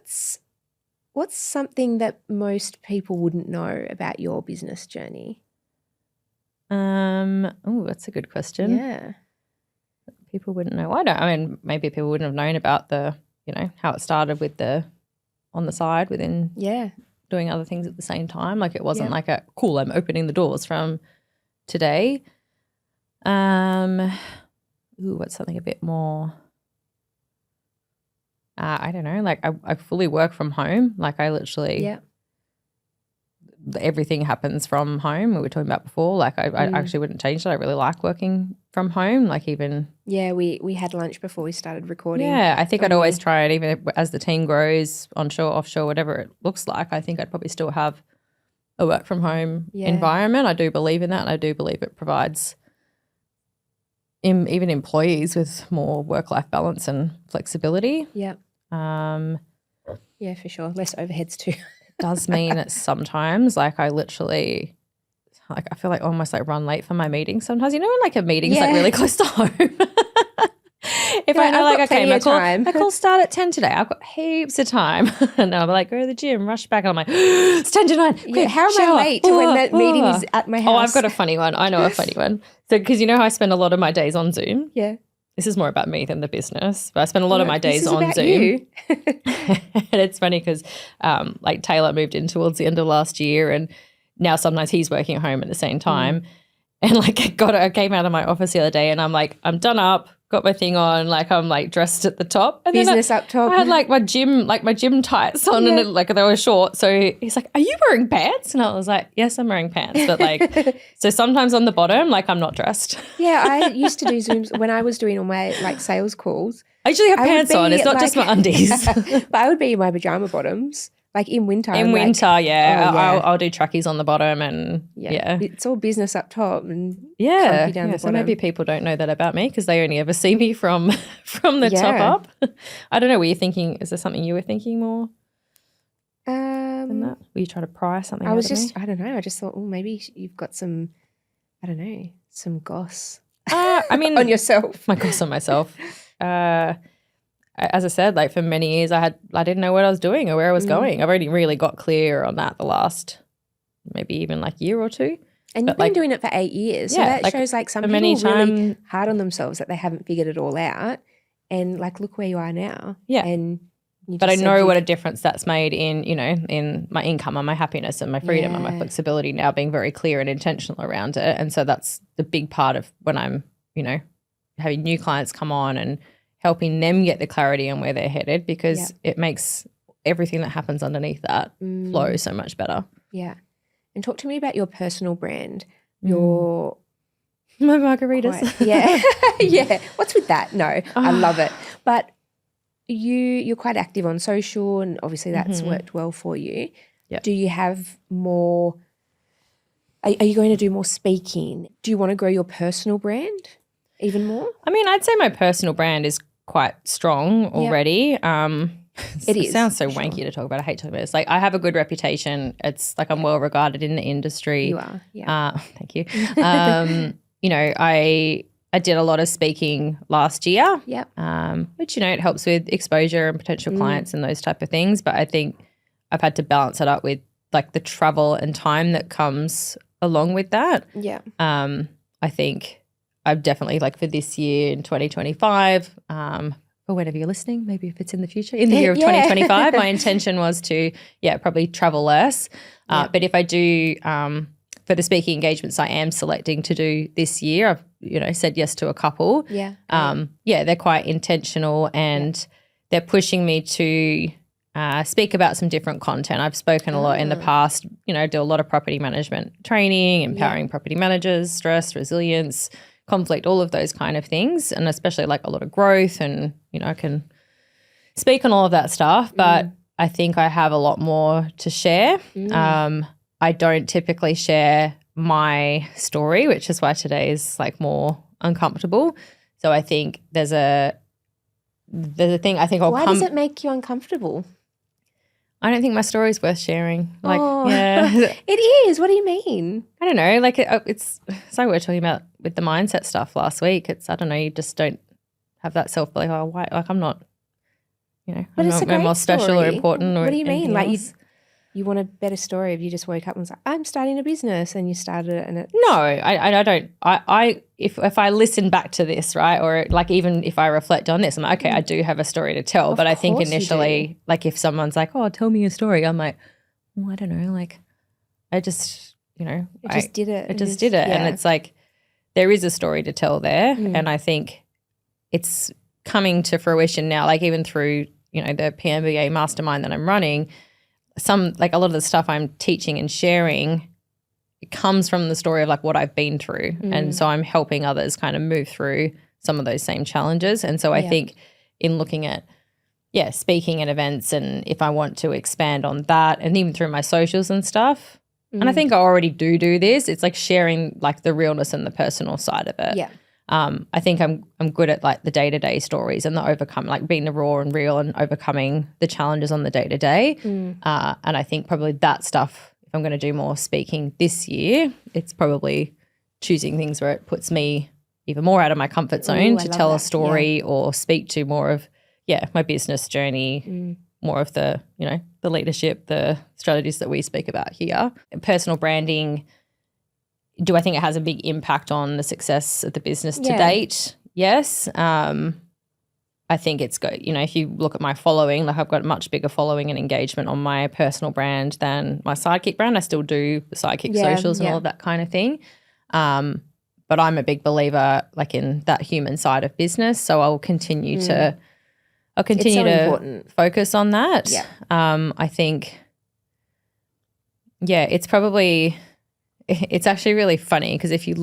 What's something that most people wouldn't know about your business journey? Oh, that's a good question. Yeah. People wouldn't know. I mean, maybe people wouldn't have known about the, you know, how it started with the on the side within doing other things at the same time. Like it wasn't like a cool, I'm opening the doors from today. What's something a bit more I don't know, like I fully work from home. Like I literally everything happens from home. We were talking about before. Like I actually wouldn't change that. I really like working from home. Like even we had lunch before we started recording. Yeah, I think I'd always try it, even as the team grows, onshore, offshore, whatever it looks like. I think I'd probably still have a work from home environment. I do believe in that, and I do believe it provides even employees with more work-life balance and flexibility. Yeah. Yeah, for sure. Less overheads too. Does mean that sometimes, like, I literally, like, I feel like almost like run late for my meetings sometimes. You know when like a meeting's like really close to home? If I know like, okay, my call start at 10 today. I've got heaps of time. And I'll be like, go to the gym, rush back. And I'm like, it's 10 to 9. Quick, yeah, how am I late to when that meeting is at my house? Oh, I've got a funny one. I know a funny one. So because you know how I spend a lot of my days on Zoom? Yeah. This is more about me than the business. But I spend a lot of my days on Zoom. And it's funny because like Taylor moved in towards the end of last year, and now sometimes he's working at home at the same time. And like I came out of my office the other day and I'm like, I'm done up, got my thing on, like I'm like dressed at the top. And business up top. I had like my gym tights on and like they were short. So he's like, are you wearing pants? And I was like, yes, I'm wearing pants. But like, so sometimes on the bottom, like I'm not dressed. Yeah, I used to do Zooms when I was doing all my like sales calls. I usually have pants on. It's not like, just my undies. But I would be in my pajama bottoms. Like in winter. In winter, yeah. I'll do truckies on the bottom and It's all business up top and down the bottom. So maybe people don't know that about me because they only ever see me from the top up. I don't know. Were you thinking, is there something you were thinking more than that? Were you trying to pry something I was out of me? I don't know. I just thought, maybe you've got some, I don't know, some goss. I mean. On yourself. My goss on myself. As I said, like for many years I didn't know what I was doing or where I was going. I've only really got clear on that the last maybe even like year or two. And you've been doing it for 8 years. So that shows like some people really hard on themselves that they haven't figured it all out. And like look where you are now. Yeah. And but I know what a difference that's made in, you know, in my income and my happiness and my freedom and my flexibility now, being very clear and intentional around it. And so that's the big part of when I'm, you know, having new clients come on and helping them get the clarity on where they're headed, because it makes everything that happens underneath that flow so much better. Yeah. And talk to me about your personal brand, your my margaritas. Yeah. What's with that? No, I love it. But you're quite active on social, and obviously that's worked well for you. Yep. Do you have more are you going to do more speaking? Do you want to grow your personal brand even more? I mean, I'd say my personal brand is quite strong already. It sounds so wanky to talk about. I hate talking about it. It's like I have a good reputation. It's like I'm well regarded in the industry. You are, yeah. Thank you. You know, I did a lot of speaking last year. Yep. Which, you know, it helps with exposure and potential clients and those type of things. But I think I've had to balance it up with like the travel and time that comes along with that. Yeah. I think I've definitely, like for this year in 2025, or whenever you're listening, maybe if it's in the future, in the year of 2025, my intention was to, probably travel less. But if I do, for the speaking engagements I am selecting to do this year, I've, you know, said yes to a couple. Yeah. They're quite intentional and they're pushing me to speak about some different content. I've spoken a lot in the past, you know, do a lot of property management training, empowering property managers, stress, resilience, conflict, all of those kind of things, and especially like a lot of growth, and, you know, I can speak on all of that stuff, but I think I have a lot more to share. I don't typically share my story, which is why today is like more uncomfortable. So I think there's a thing I think I'll Why does it make you uncomfortable? I don't think my story is worth sharing. Like, It is. What do you mean? I don't know. Like it's like we were talking about with the mindset stuff last week. It's, I don't know, you just don't have that self-belief. Oh, why? Like I'm not, you know, But I'm not more special or important. Or what do you mean? Like else. you want a better story if you just woke up and was like, I'm starting a business, and you started it, and it. No, I don't. If I listen back to this, right, or like even if I reflect on this, I'm like, okay, I do have a story to tell. But I think initially, like if someone's like, oh, tell me your story, I'm like, well, I don't know, like I just, you know, I just did it. And it's like there is a story to tell there, and I think it's coming to fruition now. Like even through, you know, the PMBA mastermind that I'm running. Like a lot of the stuff I'm teaching and sharing, it comes from the story of like what I've been through. And so I'm helping others kind of move through some of those same challenges. And so I think in looking at, speaking at events, and if I want to expand on that, and even through my socials and stuff, And I think I already do this. It's like sharing like the realness and the personal side of it. Yeah. I think I'm good at like the day-to-day stories and the overcome, like being the raw and real and overcoming the challenges on the day-to-day. And I think probably that stuff, if I'm going to do more speaking this year, it's probably choosing things where it puts me even more out of my comfort zone to tell a story or speak to more of, my business journey, more of the, the leadership, the strategies that we speak about here. Personal branding, do I think it has a big impact on the success of the business to date? Yes. I think it's good. If you look at my following, like I've got a much bigger following and engagement on my personal brand than my Sidekick brand. I still do the Sidekick socials and all of that kind of thing. But I'm a big believer like in that human side of business. So I'll continue to focus on that. Yeah. I think, it's probably – it's actually really funny because if you've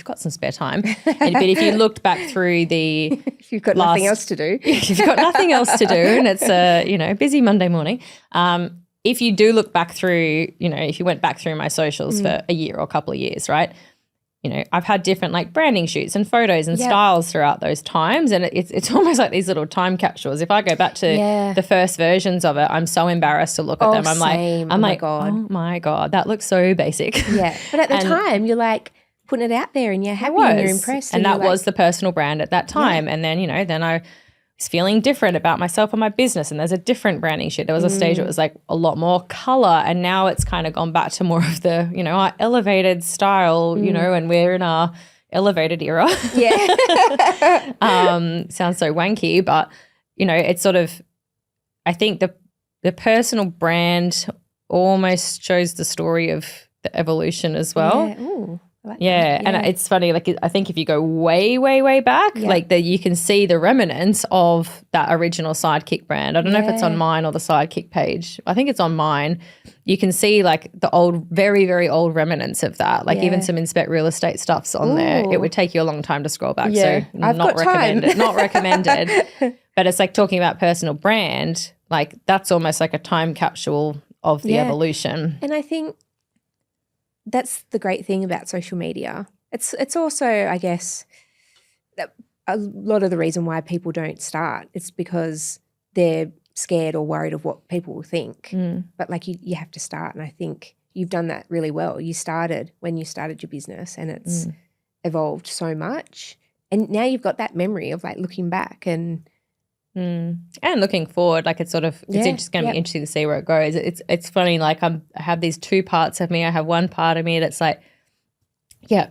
got some spare time, but if you looked back through the if you've got nothing else to do, if you've got nothing else to do and it's a busy Monday morning, if you do look back through, if you went back through my socials for a year or a couple of years, right? I've had different like branding shoots and photos and styles throughout those times, and it's almost like these little time capsules. If I go back to the first versions of it, I'm so embarrassed to look at them. I'm like, oh my God, that looks so basic. Yeah, but at the time, you're like putting it out there, and you're happy and you're impressed, and that was the personal brand at that time. And then then I was feeling different about myself and my business, and there's a different branding shoot. There was a stage where it was like a lot more color, and now it's kind of gone back to more of the our elevated style, and we're in our elevated era. Yeah. Sounds so wanky, but it's sort of, I think the personal brand almost shows the story of the evolution as well. Yeah. Ooh. And it's funny, like I think if you go way, way, way back, like that you can see the remnants of that original Sidekick brand. I don't know if it's on mine or the Sidekick page. I think it's on mine. You can see like the old, very, very old remnants of that, like even some Inspect Real Estate stuff's on there. It would take you a long time to scroll back, so not recommended. Not recommended. But it's like talking about personal brand, like that's almost like a time capsule of the evolution. And I think that's the great thing about social media. It's also, I guess, a lot of the reason why people don't start. It's because they're scared or worried of what people will think. But like you have to start, and I think you've done that really well. You started when you started your business, and it's evolved so much. And now you've got that memory of like looking back and looking forward. Like it's sort of it's just going to be interesting to see where it goes. It's funny. Like I have these two parts of me. I have one part of me that's like,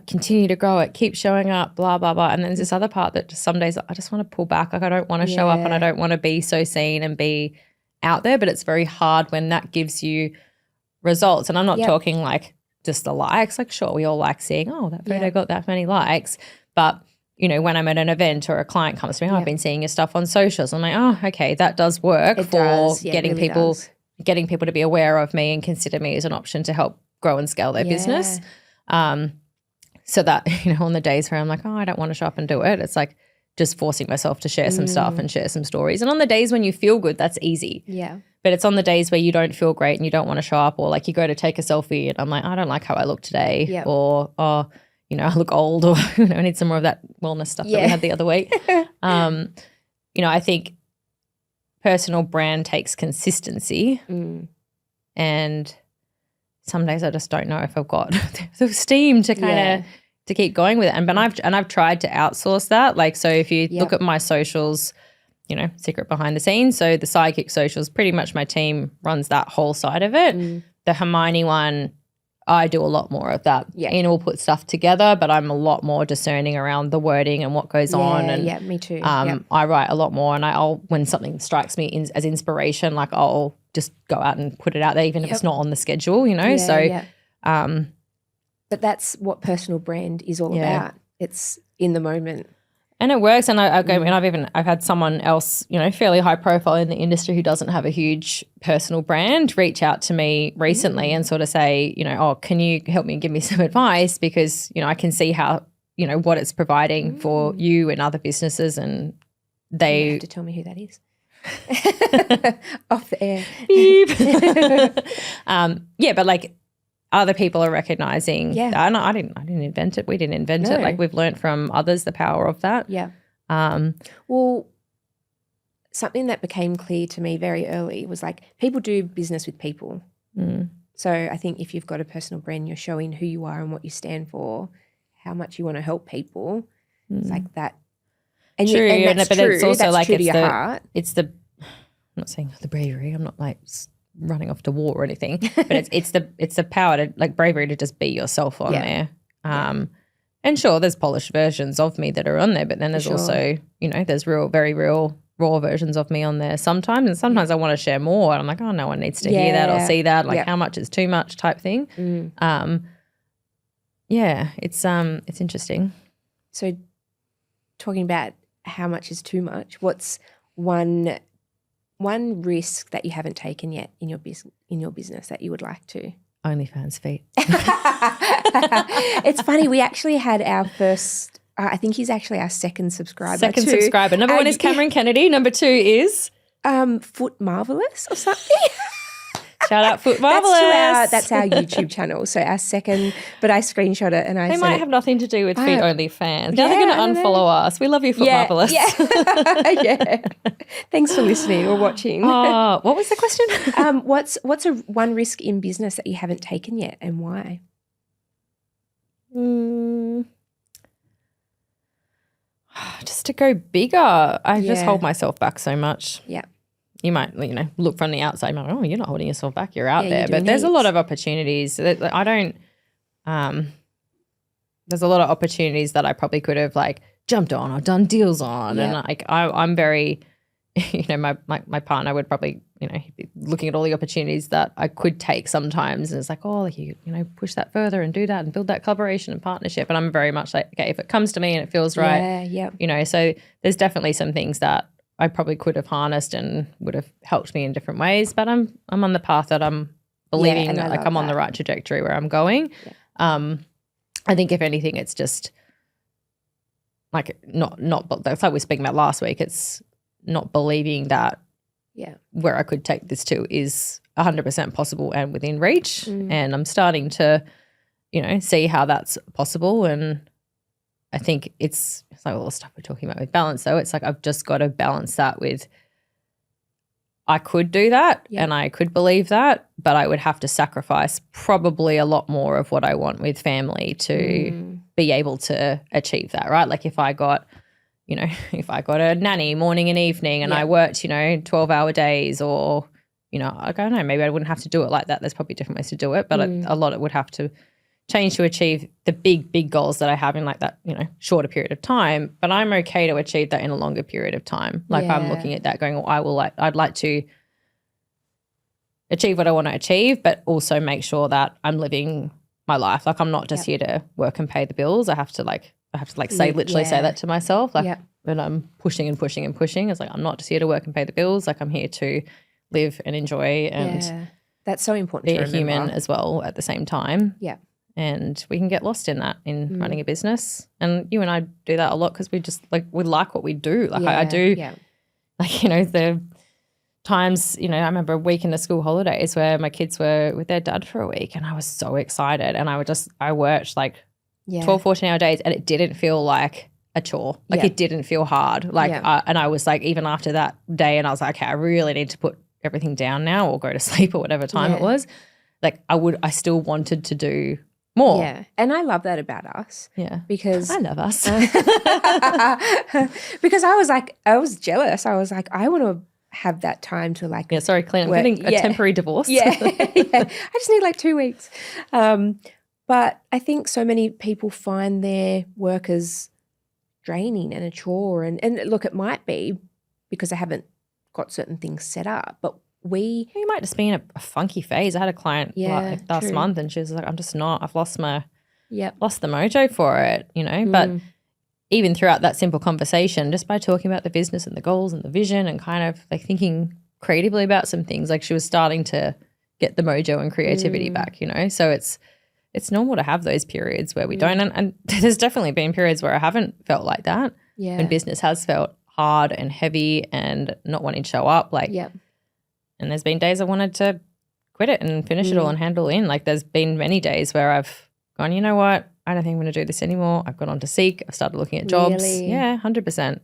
continue to grow it, keep showing up, blah blah blah. And then there's this other part that just some days I just want to pull back. Like I don't want to show up, and I don't want to be so seen and be out there. But it's very hard when that gives you results. And I'm not talking like just the likes. Like sure, we all like seeing, oh, that photo got that many likes, but when I'm at an event or a client comes to me, I've been seeing your stuff on socials. I'm like, oh, okay, that does work getting people to be aware of me and consider me as an option to help grow and scale their business. So that, on the days where I'm like, oh, I don't want to show up and do it, it's like just forcing myself to share some stuff and share some stories. And on the days when you feel good, that's easy. Yeah. But it's on the days where you don't feel great and you don't want to show up, or like you go to take a selfie and I'm like, I don't like how I look today, or I look old, or I need some more of that wellness stuff that we had the other week. I think personal brand takes consistency, and some days I just don't know if I've got the steam to kind of to keep going with it. And I've tried to outsource that. Like so, if you look at my socials, secret behind the scenes. So the Sidekick socials, pretty much my team runs that whole side of it. The Hermione one, I do a lot more of that. Yeah. We'll put stuff together, but I'm a lot more discerning around the wording and what goes on. And me too. I write a lot more, and I'll when something strikes me as inspiration, like I'll just go out and put it out there, even if it's not on the schedule, But that's what personal brand is all about. It's in the moment. And it works. And I've had someone else, fairly high profile in the industry who doesn't have a huge personal brand reach out to me recently and sort of say, oh, can you help me and give me some advice? Because, I can see how, what it's providing for you and other businesses, and You have to tell me who that is. Off the air. Beep. But like other people are recognizing that. I didn't invent it. We didn't invent it. Like we've learned from others the power of that. Yeah. Well, something that became clear to me very early was like people do business with people. So I think if you've got a personal brand, you're showing who you are and what you stand for, how much you want to help people. It's like that. And true, and that's but true. it's also That's like true to your heart. It's the. I'm not saying the bravery. I'm not like running off to war or anything, but it's the power to like bravery to just be yourself on there. And sure, there's polished versions of me that are on there, but then there's also, you know, there's very real raw versions of me on there sometimes, and sometimes I want to share more. And I'm like, oh, no one needs to hear that or see that. Like, how much is too much type thing. It's interesting. So, talking about how much is too much, what's one risk that you haven't taken yet in your business that you would like to? OnlyFans feet. It's funny. We actually had our first. I think he's actually our second subscriber. Number one is Cameron Kennedy. Number 2 is Foot Marvelous or something. Shout out Foot Marvelous. That's our YouTube channel. So our second, but I screenshot it and I They said might have nothing to do with Feet Only fans. Now they're going to unfollow us. We love you, Foot Marvelous. Yeah. Thanks for listening or watching. What was the question? What's one risk in business that you haven't taken yet and why? Just to go bigger. I just hold myself back so much. Yeah. You might, look from the outside, like, oh, you're not holding yourself back, you're out there. But there's a lot of opportunities. There's a lot of opportunities that I probably could have like jumped on or done deals on. And like I'm very, my partner would probably, he'd be looking at all the opportunities that I could take sometimes. And it's like, oh, you push that further and do that and build that collaboration and partnership. And I'm very much like, okay, if it comes to me and it feels right, so there's definitely some things that I probably could have harnessed and would have helped me in different ways. But I'm on the path that I'm believing like I'm on the right trajectory where I'm going. Yeah. I think if anything, it's just like not that's like we were speaking about last week. It's not believing that where I could take this to is 100% possible and within reach. And I'm starting to, see how that's possible. And I think it's like all the stuff we're talking about with balance, though. It's like I've just got to balance that with I could do that and I could believe that, but I would have to sacrifice probably a lot more of what I want with family to be able to achieve that, right? Like if I got a nanny morning and evening and I worked, 12-hour days or, I don't know, maybe I wouldn't have to do it like that. There's probably different ways to do it, but a lot it would have to change to achieve the big goals that I have in like that, shorter period of time. But I'm okay to achieve that in a longer period of time. Like I'm looking at that going, well, I'd like to achieve what I want to achieve, but also make sure that I'm living my life. Like I'm not just here to work and pay the bills. I have to say that to myself. Like when I'm pushing and pushing and pushing, it's like I'm not just here to work and pay the bills. Like I'm here to live and enjoy and that's so important be to a human as well at the same time. Yeah. And we can get lost in that in running a business. And you and I do that a lot because we just like we like what we do. Like I do like, the times, I remember a week in the school holidays where my kids were with their dad for a week and I was so excited and I worked like 12, 14-hour days and it didn't feel like a chore. Like it didn't feel hard. Like and I was like even after that day and I was like, okay, I really need to put everything down now or go to sleep or whatever time it was. Like I still wanted to do more. Yeah. And I love that about us. Yeah. Because I love us. because I was jealous. I was like, I want to have that time to like. Yeah, sorry, Clint, I'm getting a temporary divorce. Yeah. I just need like 2 weeks. But I think so many people find their work as draining and a chore. And look, it might be because I haven't got certain things set up, but you might just be in a funky phase. I had a client last month and she was like, I'm just not, I've lost the mojo for it, but even throughout that simple conversation, just by talking about the business and the goals and the vision and kind of like thinking creatively about some things, like she was starting to get the mojo and creativity back, so it's normal to have those periods where we don't, and there's definitely been periods where I haven't felt like that when business has felt hard and heavy and not wanting to show up. Like, and there's been days I wanted to quit it and finish it all and handle in. Like there's been many days where I've gone, you know what, I don't think I'm going to do this anymore. I've gone on to Seek. I've started looking at jobs. Really? Yeah, 100%.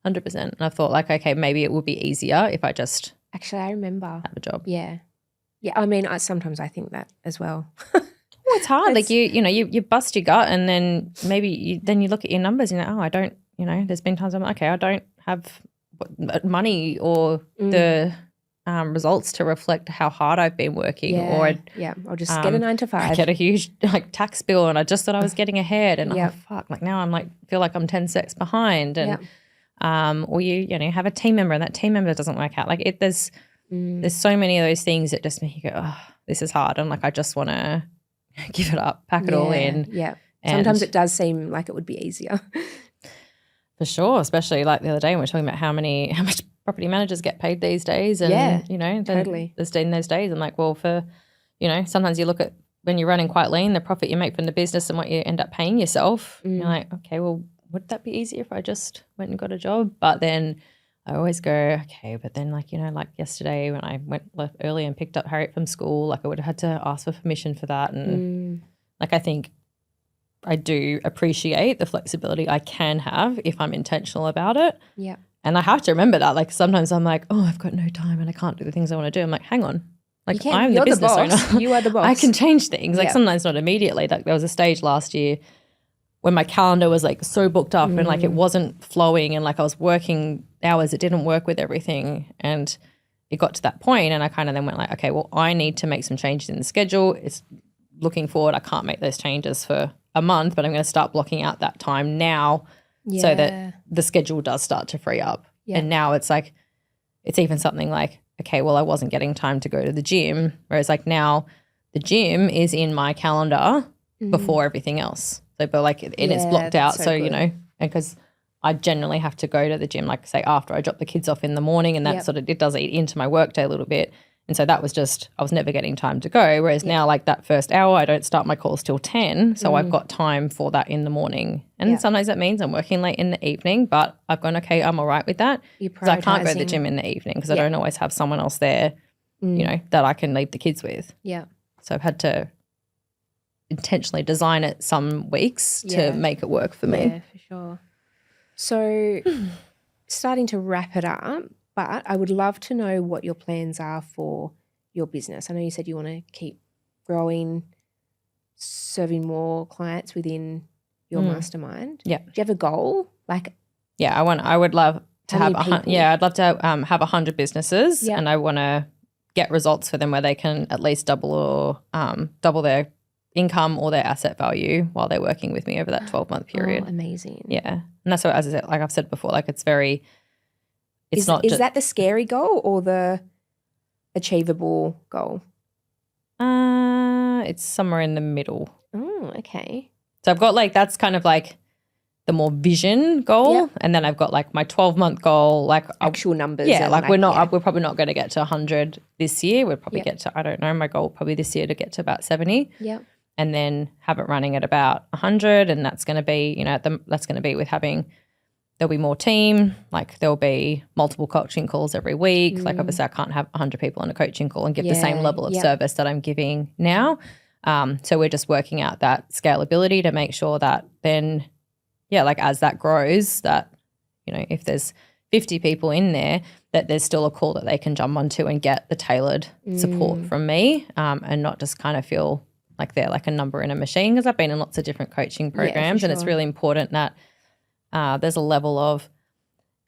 100%. And I've thought like, okay, maybe it would be easier if I just actually, I remember have a job. Yeah. I mean, sometimes I think that as well. Well, it's hard. Like you bust your gut and then maybe you look at your numbers and you're like, oh, I don't, there's been times I'm like, okay, I don't have money or the results to reflect how hard I've been working, or I'll just get a 9 to 5. I get a huge tax bill, and I just thought I was getting ahead, and oh fuck, like now I'm like feel like I'm 10 steps behind, and or you have a team member and that team member doesn't work out. Like there's so many of those things that just make you go, oh, this is hard, and like I just want to give it up, pack it all in. Yeah, sometimes it does seem like it would be easier. For sure, especially like the other day when we were talking about how much property managers get paid these days, and totally. There's in those days I'm like, well, for sometimes you look at when you're running quite lean, the profit you make from the business and what you end up paying yourself, you're like, okay, well, would that be easier if I just went and got a job? But then I always go, okay, but then like yesterday when I left early and picked up Harriet from school, like I would have had to ask for permission for that, and like I think I do appreciate the flexibility I can have if I'm intentional about it. Yeah. And I have to remember that. Like sometimes I'm like, oh, I've got no time and I can't do the things I want to do. I'm like, hang on. Like I'm the business owner. You are the boss. I can change things. Like sometimes not immediately. Like there was a stage last year when my calendar was like so booked up and like it wasn't flowing, and like I was working hours. It didn't work with everything. And it got to that point and I kind of then went like, okay, well, I need to make some changes in the schedule. It's looking forward. I can't make those changes for a month, but I'm going to start blocking out that time now so that the schedule does start to free up. Yeah. And now it's like, it's even something like, okay, well, I wasn't getting time to go to the gym, whereas like now the gym is in my calendar before everything else. So, but like, and it's blocked out. So and because I generally have to go to the gym, like say after I drop the kids off in the morning, and that sort of, it does eat into my workday a little bit. And so that was just, I was never getting time to go. Whereas now like that first hour, I don't start my calls till 10. So I've got time for that in the morning. And sometimes that means I'm working late in the evening, but I've gone, okay, I'm all right with that. Because I can't go to the gym in the evening because I don't always have someone else there, that I can leave the kids with. Yeah. So I've had to intentionally design it some weeks to make it work for me. Yeah, for sure. So starting to wrap it up, but I would love to know what your plans are for your business. I know you said you want to keep growing, serving more clients within your mastermind. Yeah. Do you have a goal? Like, I would love to have I'd love to have 100 businesses, and I want to get results for them where they can at least double their income or their asset value while they're working with me over that 12-month period. Oh, amazing. Yeah. And that's what, as I said, like I've said before, like it's very, is that the scary goal or the achievable goal? It's somewhere in the middle. Oh, okay. So I've got like, that's kind of like the more vision goal. Yep. And then I've got like my 12-month goal, like actual numbers. Yeah. Like we're probably not going to get to 100 this year. We'll probably get to, I don't know, my goal probably this year to get to about 70. Yeah. And then have it running at about 100. And that's going to be, that's going to be with having, there'll be more team, like there'll be multiple coaching calls every week. Like obviously I can't have 100 people on a coaching call and give the same level of service that I'm giving now. So we're just working out that scalability to make sure that then, like as that grows, that, if there's 50 people in there, that there's still a call that they can jump onto and get the tailored support from me, and not just kind of feel like they're like a number in a machine, because I've been in lots of different coaching programs and it's really important that there's a level of,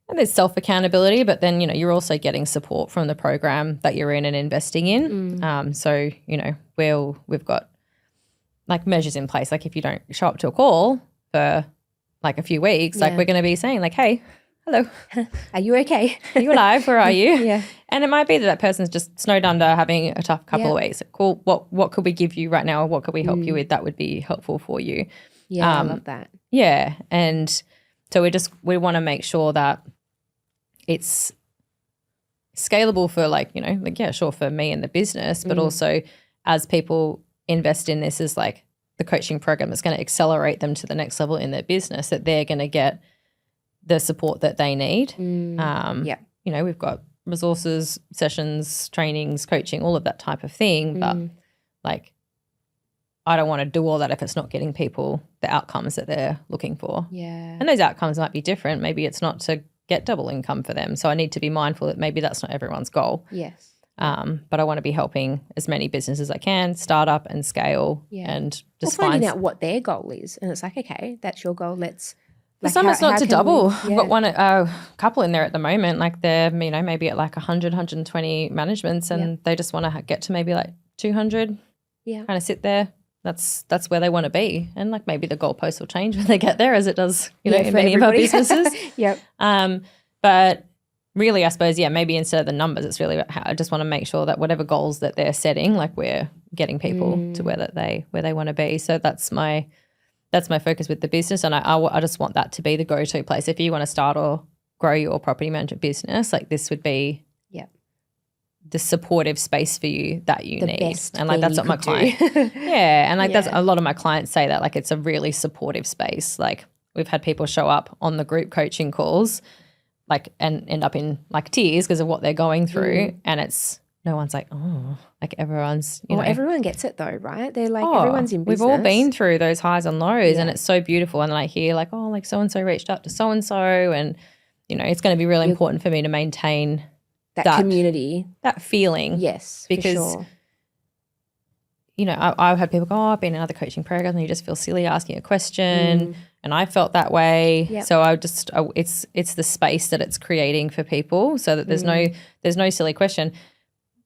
and there's self-accountability, but then, you're also getting support from the program that you're in and investing in. So, we've got like measures in place. Like if you don't show up to a call for like a few weeks, like we're going to be saying like, hey, hello. Are you okay? Are you alive? Where are you? Yeah. And it might be that person's just snowed under, having a tough couple of weeks. Cool. What could we give you right now? Or what could we help you with that would be helpful for you? Yeah, I love that. Yeah. And so we want to make sure that it's scalable for sure, for me and the business, but also as people invest in this as like the coaching program that's going to accelerate them to the next level in their business, that they're going to get the support that they need. Yeah. You know, we've got resources, sessions, trainings, coaching, all of that type of thing. But like, I don't want to do all that if it's not getting people the outcomes that they're looking for. Yeah. And those outcomes might be different. Maybe it's not to get double income for them. So I need to be mindful that maybe that's not everyone's goal. Yes. But I want to be helping as many businesses as I can, start up and scale and just finding out what their goal is. And it's like, okay, that's your goal. Let's for some it's not to double. I've got a couple in there at the moment, like they're, you know, maybe at like 100, 120 managements and they just want to get to maybe like 200, kind of sit there. That's where they want to be. And like maybe the goalpost will change when they get there as it does, you know, in many of our businesses. But really, I suppose, maybe instead of the numbers, it's really about how I just want to make sure that whatever goals that they're setting, like we're getting people to where they want to be. So that's my focus with the business, and I just want that to be the go-to place. If you want to start or grow your property management business, like this would be the supportive space for you that you need. And like that's what my client and like that's a lot of my clients say that, like it's a really supportive space. Like we've had people show up on the group coaching calls like and end up in like tears because of what they're going through, and it's no one's like, oh, like everyone's, you know. Everyone gets it though, right? They're like, everyone's in business. We've all been through those highs and lows and it's so beautiful. And I hear like, oh, like so-and-so reached out to so-and-so, and, you know, it's going to be really important for me to maintain that community. That feeling. Yes, because, for sure. You know, I've had people go, oh, I've been in other coaching programs and you just feel silly asking a question. And I felt that way. Yep. So it's the space that it's creating for people so that there's no silly question.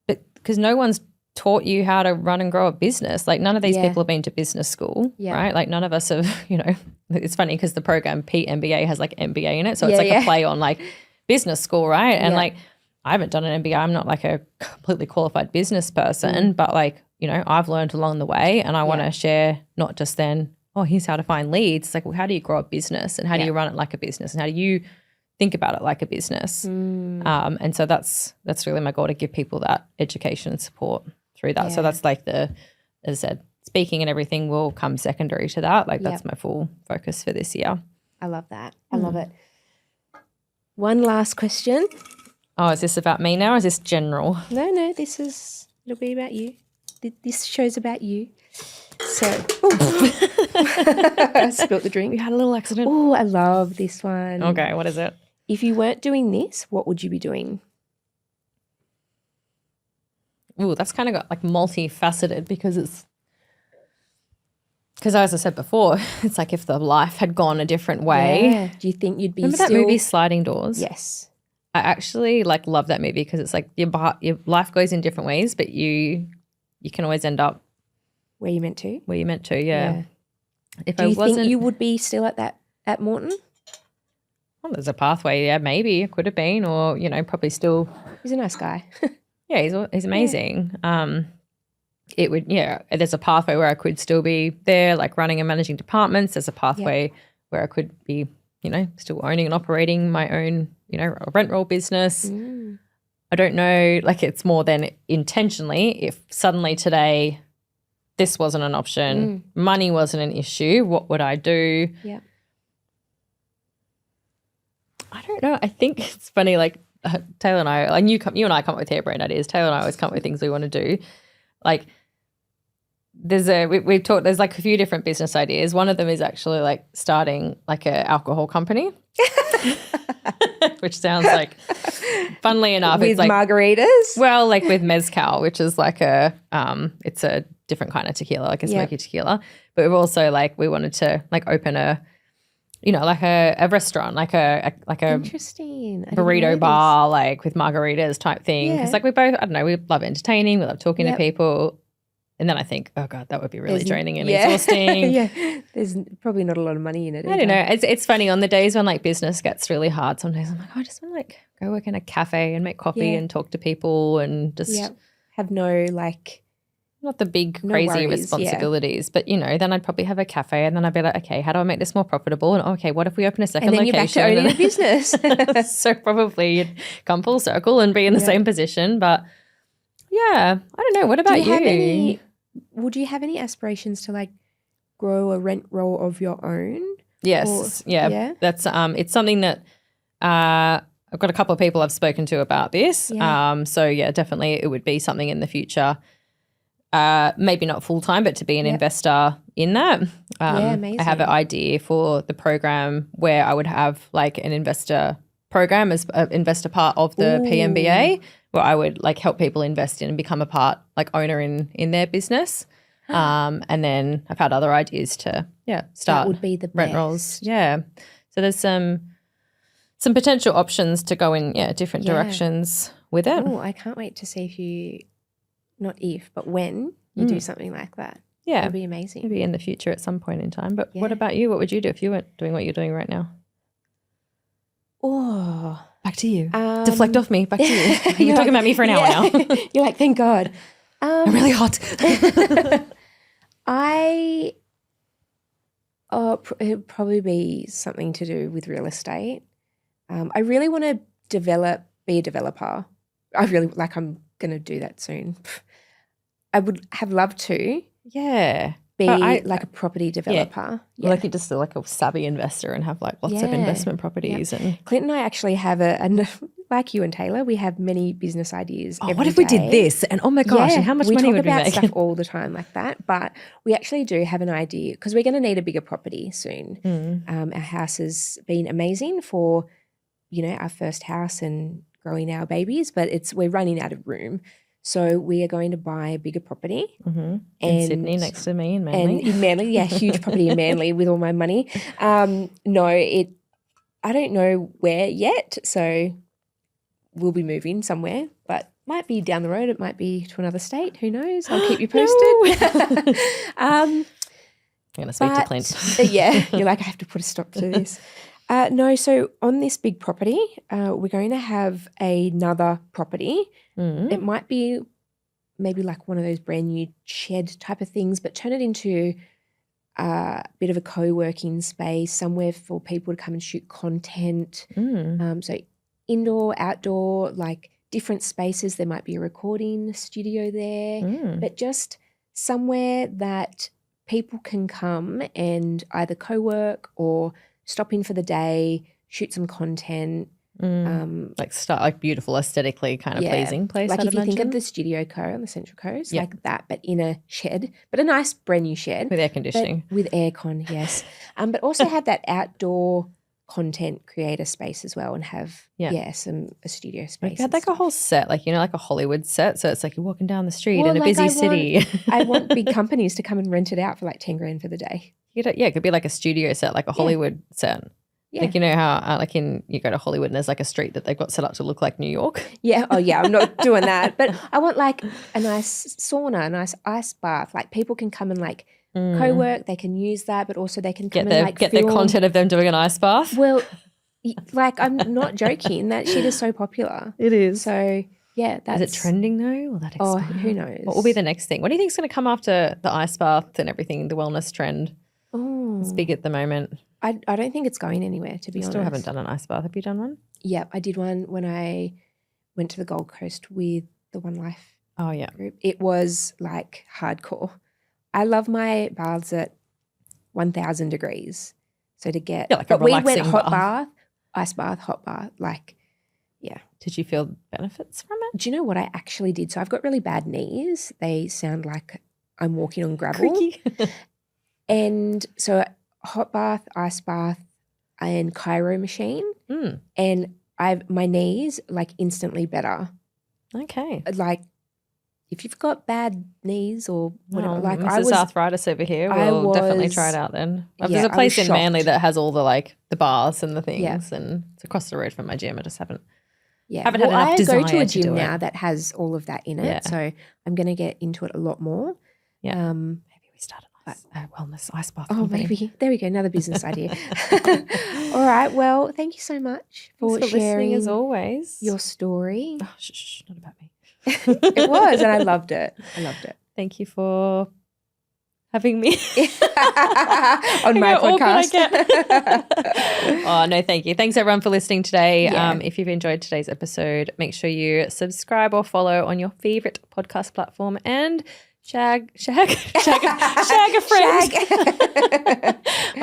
But because no one's taught you how to run and grow a business. Like none of these people have been to business school, right? Like none of us have, you know, it's funny because the program PMBA has like MBA in it. So it's like a play on like business school, right? And like I haven't done an MBA. I'm not like a completely qualified business person, but like, you know, I've learned along the way, and I want to share not just then, oh, here's how to find leads. It's like, well, how do you grow a business and how do you run it like a business and how do you think about it like a business? And so that's really my goal, to give people that education and support through that. So that's like as I said, speaking and everything will come secondary to that. Like that's my full focus for this year. I love that. I love it. One last question. Oh, is this about me now or is this general? No, it'll be about you. This show's about you. So, I spilt the drink. We had a little accident. Oh, I love this one. Okay, what is it? If you weren't doing this, what would you be doing? Ooh, that's kind of got like multifaceted because as I said before, it's like if the life had gone a different way. Yeah. Do you think you'd be Remember that movie Sliding Doors? Yes. I actually like love that movie because it's like your life goes in different ways, but you can always end up where you meant to. Yeah. If Do you think you would be still at Morton? Well, there's a pathway. Yeah, maybe it could have been, or you know, probably still. He's a nice guy. Yeah, he's amazing. Yeah. It would. Yeah, there's a pathway where I could still be there, like running and managing departments. There's a pathway where I could be, you know, still owning and operating my own, you know, a rent roll business. I don't know, like it's more than intentionally. If suddenly today this wasn't an option, money wasn't an issue, what would I do? Yeah. I don't know. I think it's funny, like Taylor and I, like you and I come up with harebrained ideas. Taylor and I always come up with things we want to do. Like we've talked, there's like a few different business ideas. One of them is actually like starting like an alcohol company. Which sounds like, funnily enough, with it's like margaritas. Well, like with mezcal, which is like it's a different kind of tequila, like a smoky tequila. But we've also like we wanted to like open a, you know, like a restaurant, like a interesting burrito bar, like with margaritas type thing. Because like we both, I don't know, we love entertaining, we love talking to people. And then I think, oh God, that would be really draining and exhausting. There's probably not a lot of money in it. I don't know. It's funny on the days when like business gets really hard. Sometimes I'm like, oh, I just want to like go work in a cafe and make coffee and talk to people and just have no like not the big crazy responsibilities. But you know, then I'd probably have a cafe and then I'd be like, okay, how do I make this more profitable? And okay, what if we open a second and then location? You're back to owning a business. So probably you'd come full circle and be in the same position. But yeah, I don't know. What about you? Would you have any aspirations to like grow a rent roll of your own? Yes. Or- yeah. That's it's something that I've got a couple of people I've spoken to about this. Yeah. So yeah, definitely it would be something in the future. Maybe not full time, but to be an investor in that. amazing. I have an idea for the program where I would have like an investor program as an investor part of the PMBA, where I would like help people invest in and become a part, like owner in their business. And then I've had other ideas to start That would be the rent best. rolls. Yeah. So there's some potential options to go in different directions with it. Oh, I can't wait to see if you, not if, but when you do something like that. Yeah. It'll be amazing. Maybe in the future at some point in time. But what about you? What would you do if you weren't doing what you're doing right now? Oh, back to you. Deflect off me. Back to you. You're talking about me for an hour now. You're like, thank God. I'm really hot. It would probably be something to do with real estate. I really want to be a developer. I'm going to do that soon. I would have loved to. Yeah. Be like a property developer. Yeah. Like you're just like a savvy investor and have like lots of investment properties. And Clint and I actually have like you and Taylor, we have many business ideas. What if we did this? And oh my gosh, and how much money would we make? We talk about stuff all the time like that, but we actually do have an idea because we're going to need a bigger property soon. Our house has been amazing for, our first house and growing our babies, but we're running out of room. So we are going to buy a bigger property. In Sydney next to me in Manly. And in Manly, huge property in Manly with all my money. I don't know where yet, so we'll be moving somewhere, but might be down the road. It might be to another state. Who knows? I'll keep you posted. I'm going to speak to Clint. You're like, I have to put a stop to this. So on this big property, we're going to have another property. It might be maybe like one of those brand new shed type of things, but turn it into a bit of a co-working space, somewhere for people to come and shoot content. So indoor, outdoor, like different spaces. There might be a recording studio there, but just somewhere that people can come and either co-work or stop in for the day, shoot some content. Like beautiful, aesthetically kind of pleasing place. Like I'd if you imagine. think of the Studio Co on the Central Coast, like that, but in a shed, but a nice brand new shed. With air conditioning. With aircon, yes. But also have that outdoor content creator space as well and have, a studio space. You had like a whole set, like a Hollywood set. So it's like you're walking down the street in a busy city. I want big companies to come and rent it out for like 10 grand for the day. It could be like a studio set, like a Hollywood set. Yeah. Like how you go to Hollywood and there's like a street that they've got set up to look like New York. Yeah. Oh yeah, I'm not doing that. But I want like a nice sauna, a nice ice bath. Like people can come and like co-work, they can use that, but also they can come get their content of them doing an ice bath. Well, like I'm not joking. That shit is so popular. It is. So yeah, is it trending though? Will that expire? Who knows? What will be the next thing? What do you think is going to come after the ice bath and everything, the wellness trend? It's big at the moment. I don't think it's going anywhere, to be honest. Still haven't done an ice bath. Have you done one? Yeah, I did one when I went to the Gold Coast with the One Life group. It was like hardcore. I love my baths at 1,000 degrees. So to get like a relaxing we went hot bath, ice bath, hot bath, Did you feel benefits from it? Do you know what I actually did? So I've got really bad knees. They sound like I'm walking on gravel. Creaky. And so hot bath, ice bath, and chiro machine, and my knees like instantly better. Okay. Like if you've got bad knees or whatever, like Mrs. Arthritis over here, we'll definitely try it out then. There's a place in Manly that has all the baths and the things, and it's across the road from my gym. I just haven't had enough desire I go to a do gym it. now that has all of that in it, so I'm going to get into it a lot more. Yeah. Maybe we start a wellness ice bath. Oh, maybe. There we go. Another business idea. All right. Well, thank you so much for sharing, as always, your story. Oh, shh, not about me. It was, and I loved it. Thank you for having me on my podcast. Oh, no, thank you. Thanks, everyone, for listening today. Yeah. If you've enjoyed today's episode, make sure you subscribe or follow on your favorite podcast platform and shag a friend.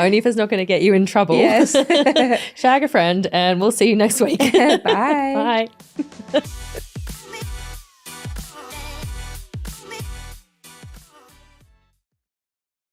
Only if it's not going to get you in trouble. Yes. Shag a friend, and we'll see you next week. Bye. Bye.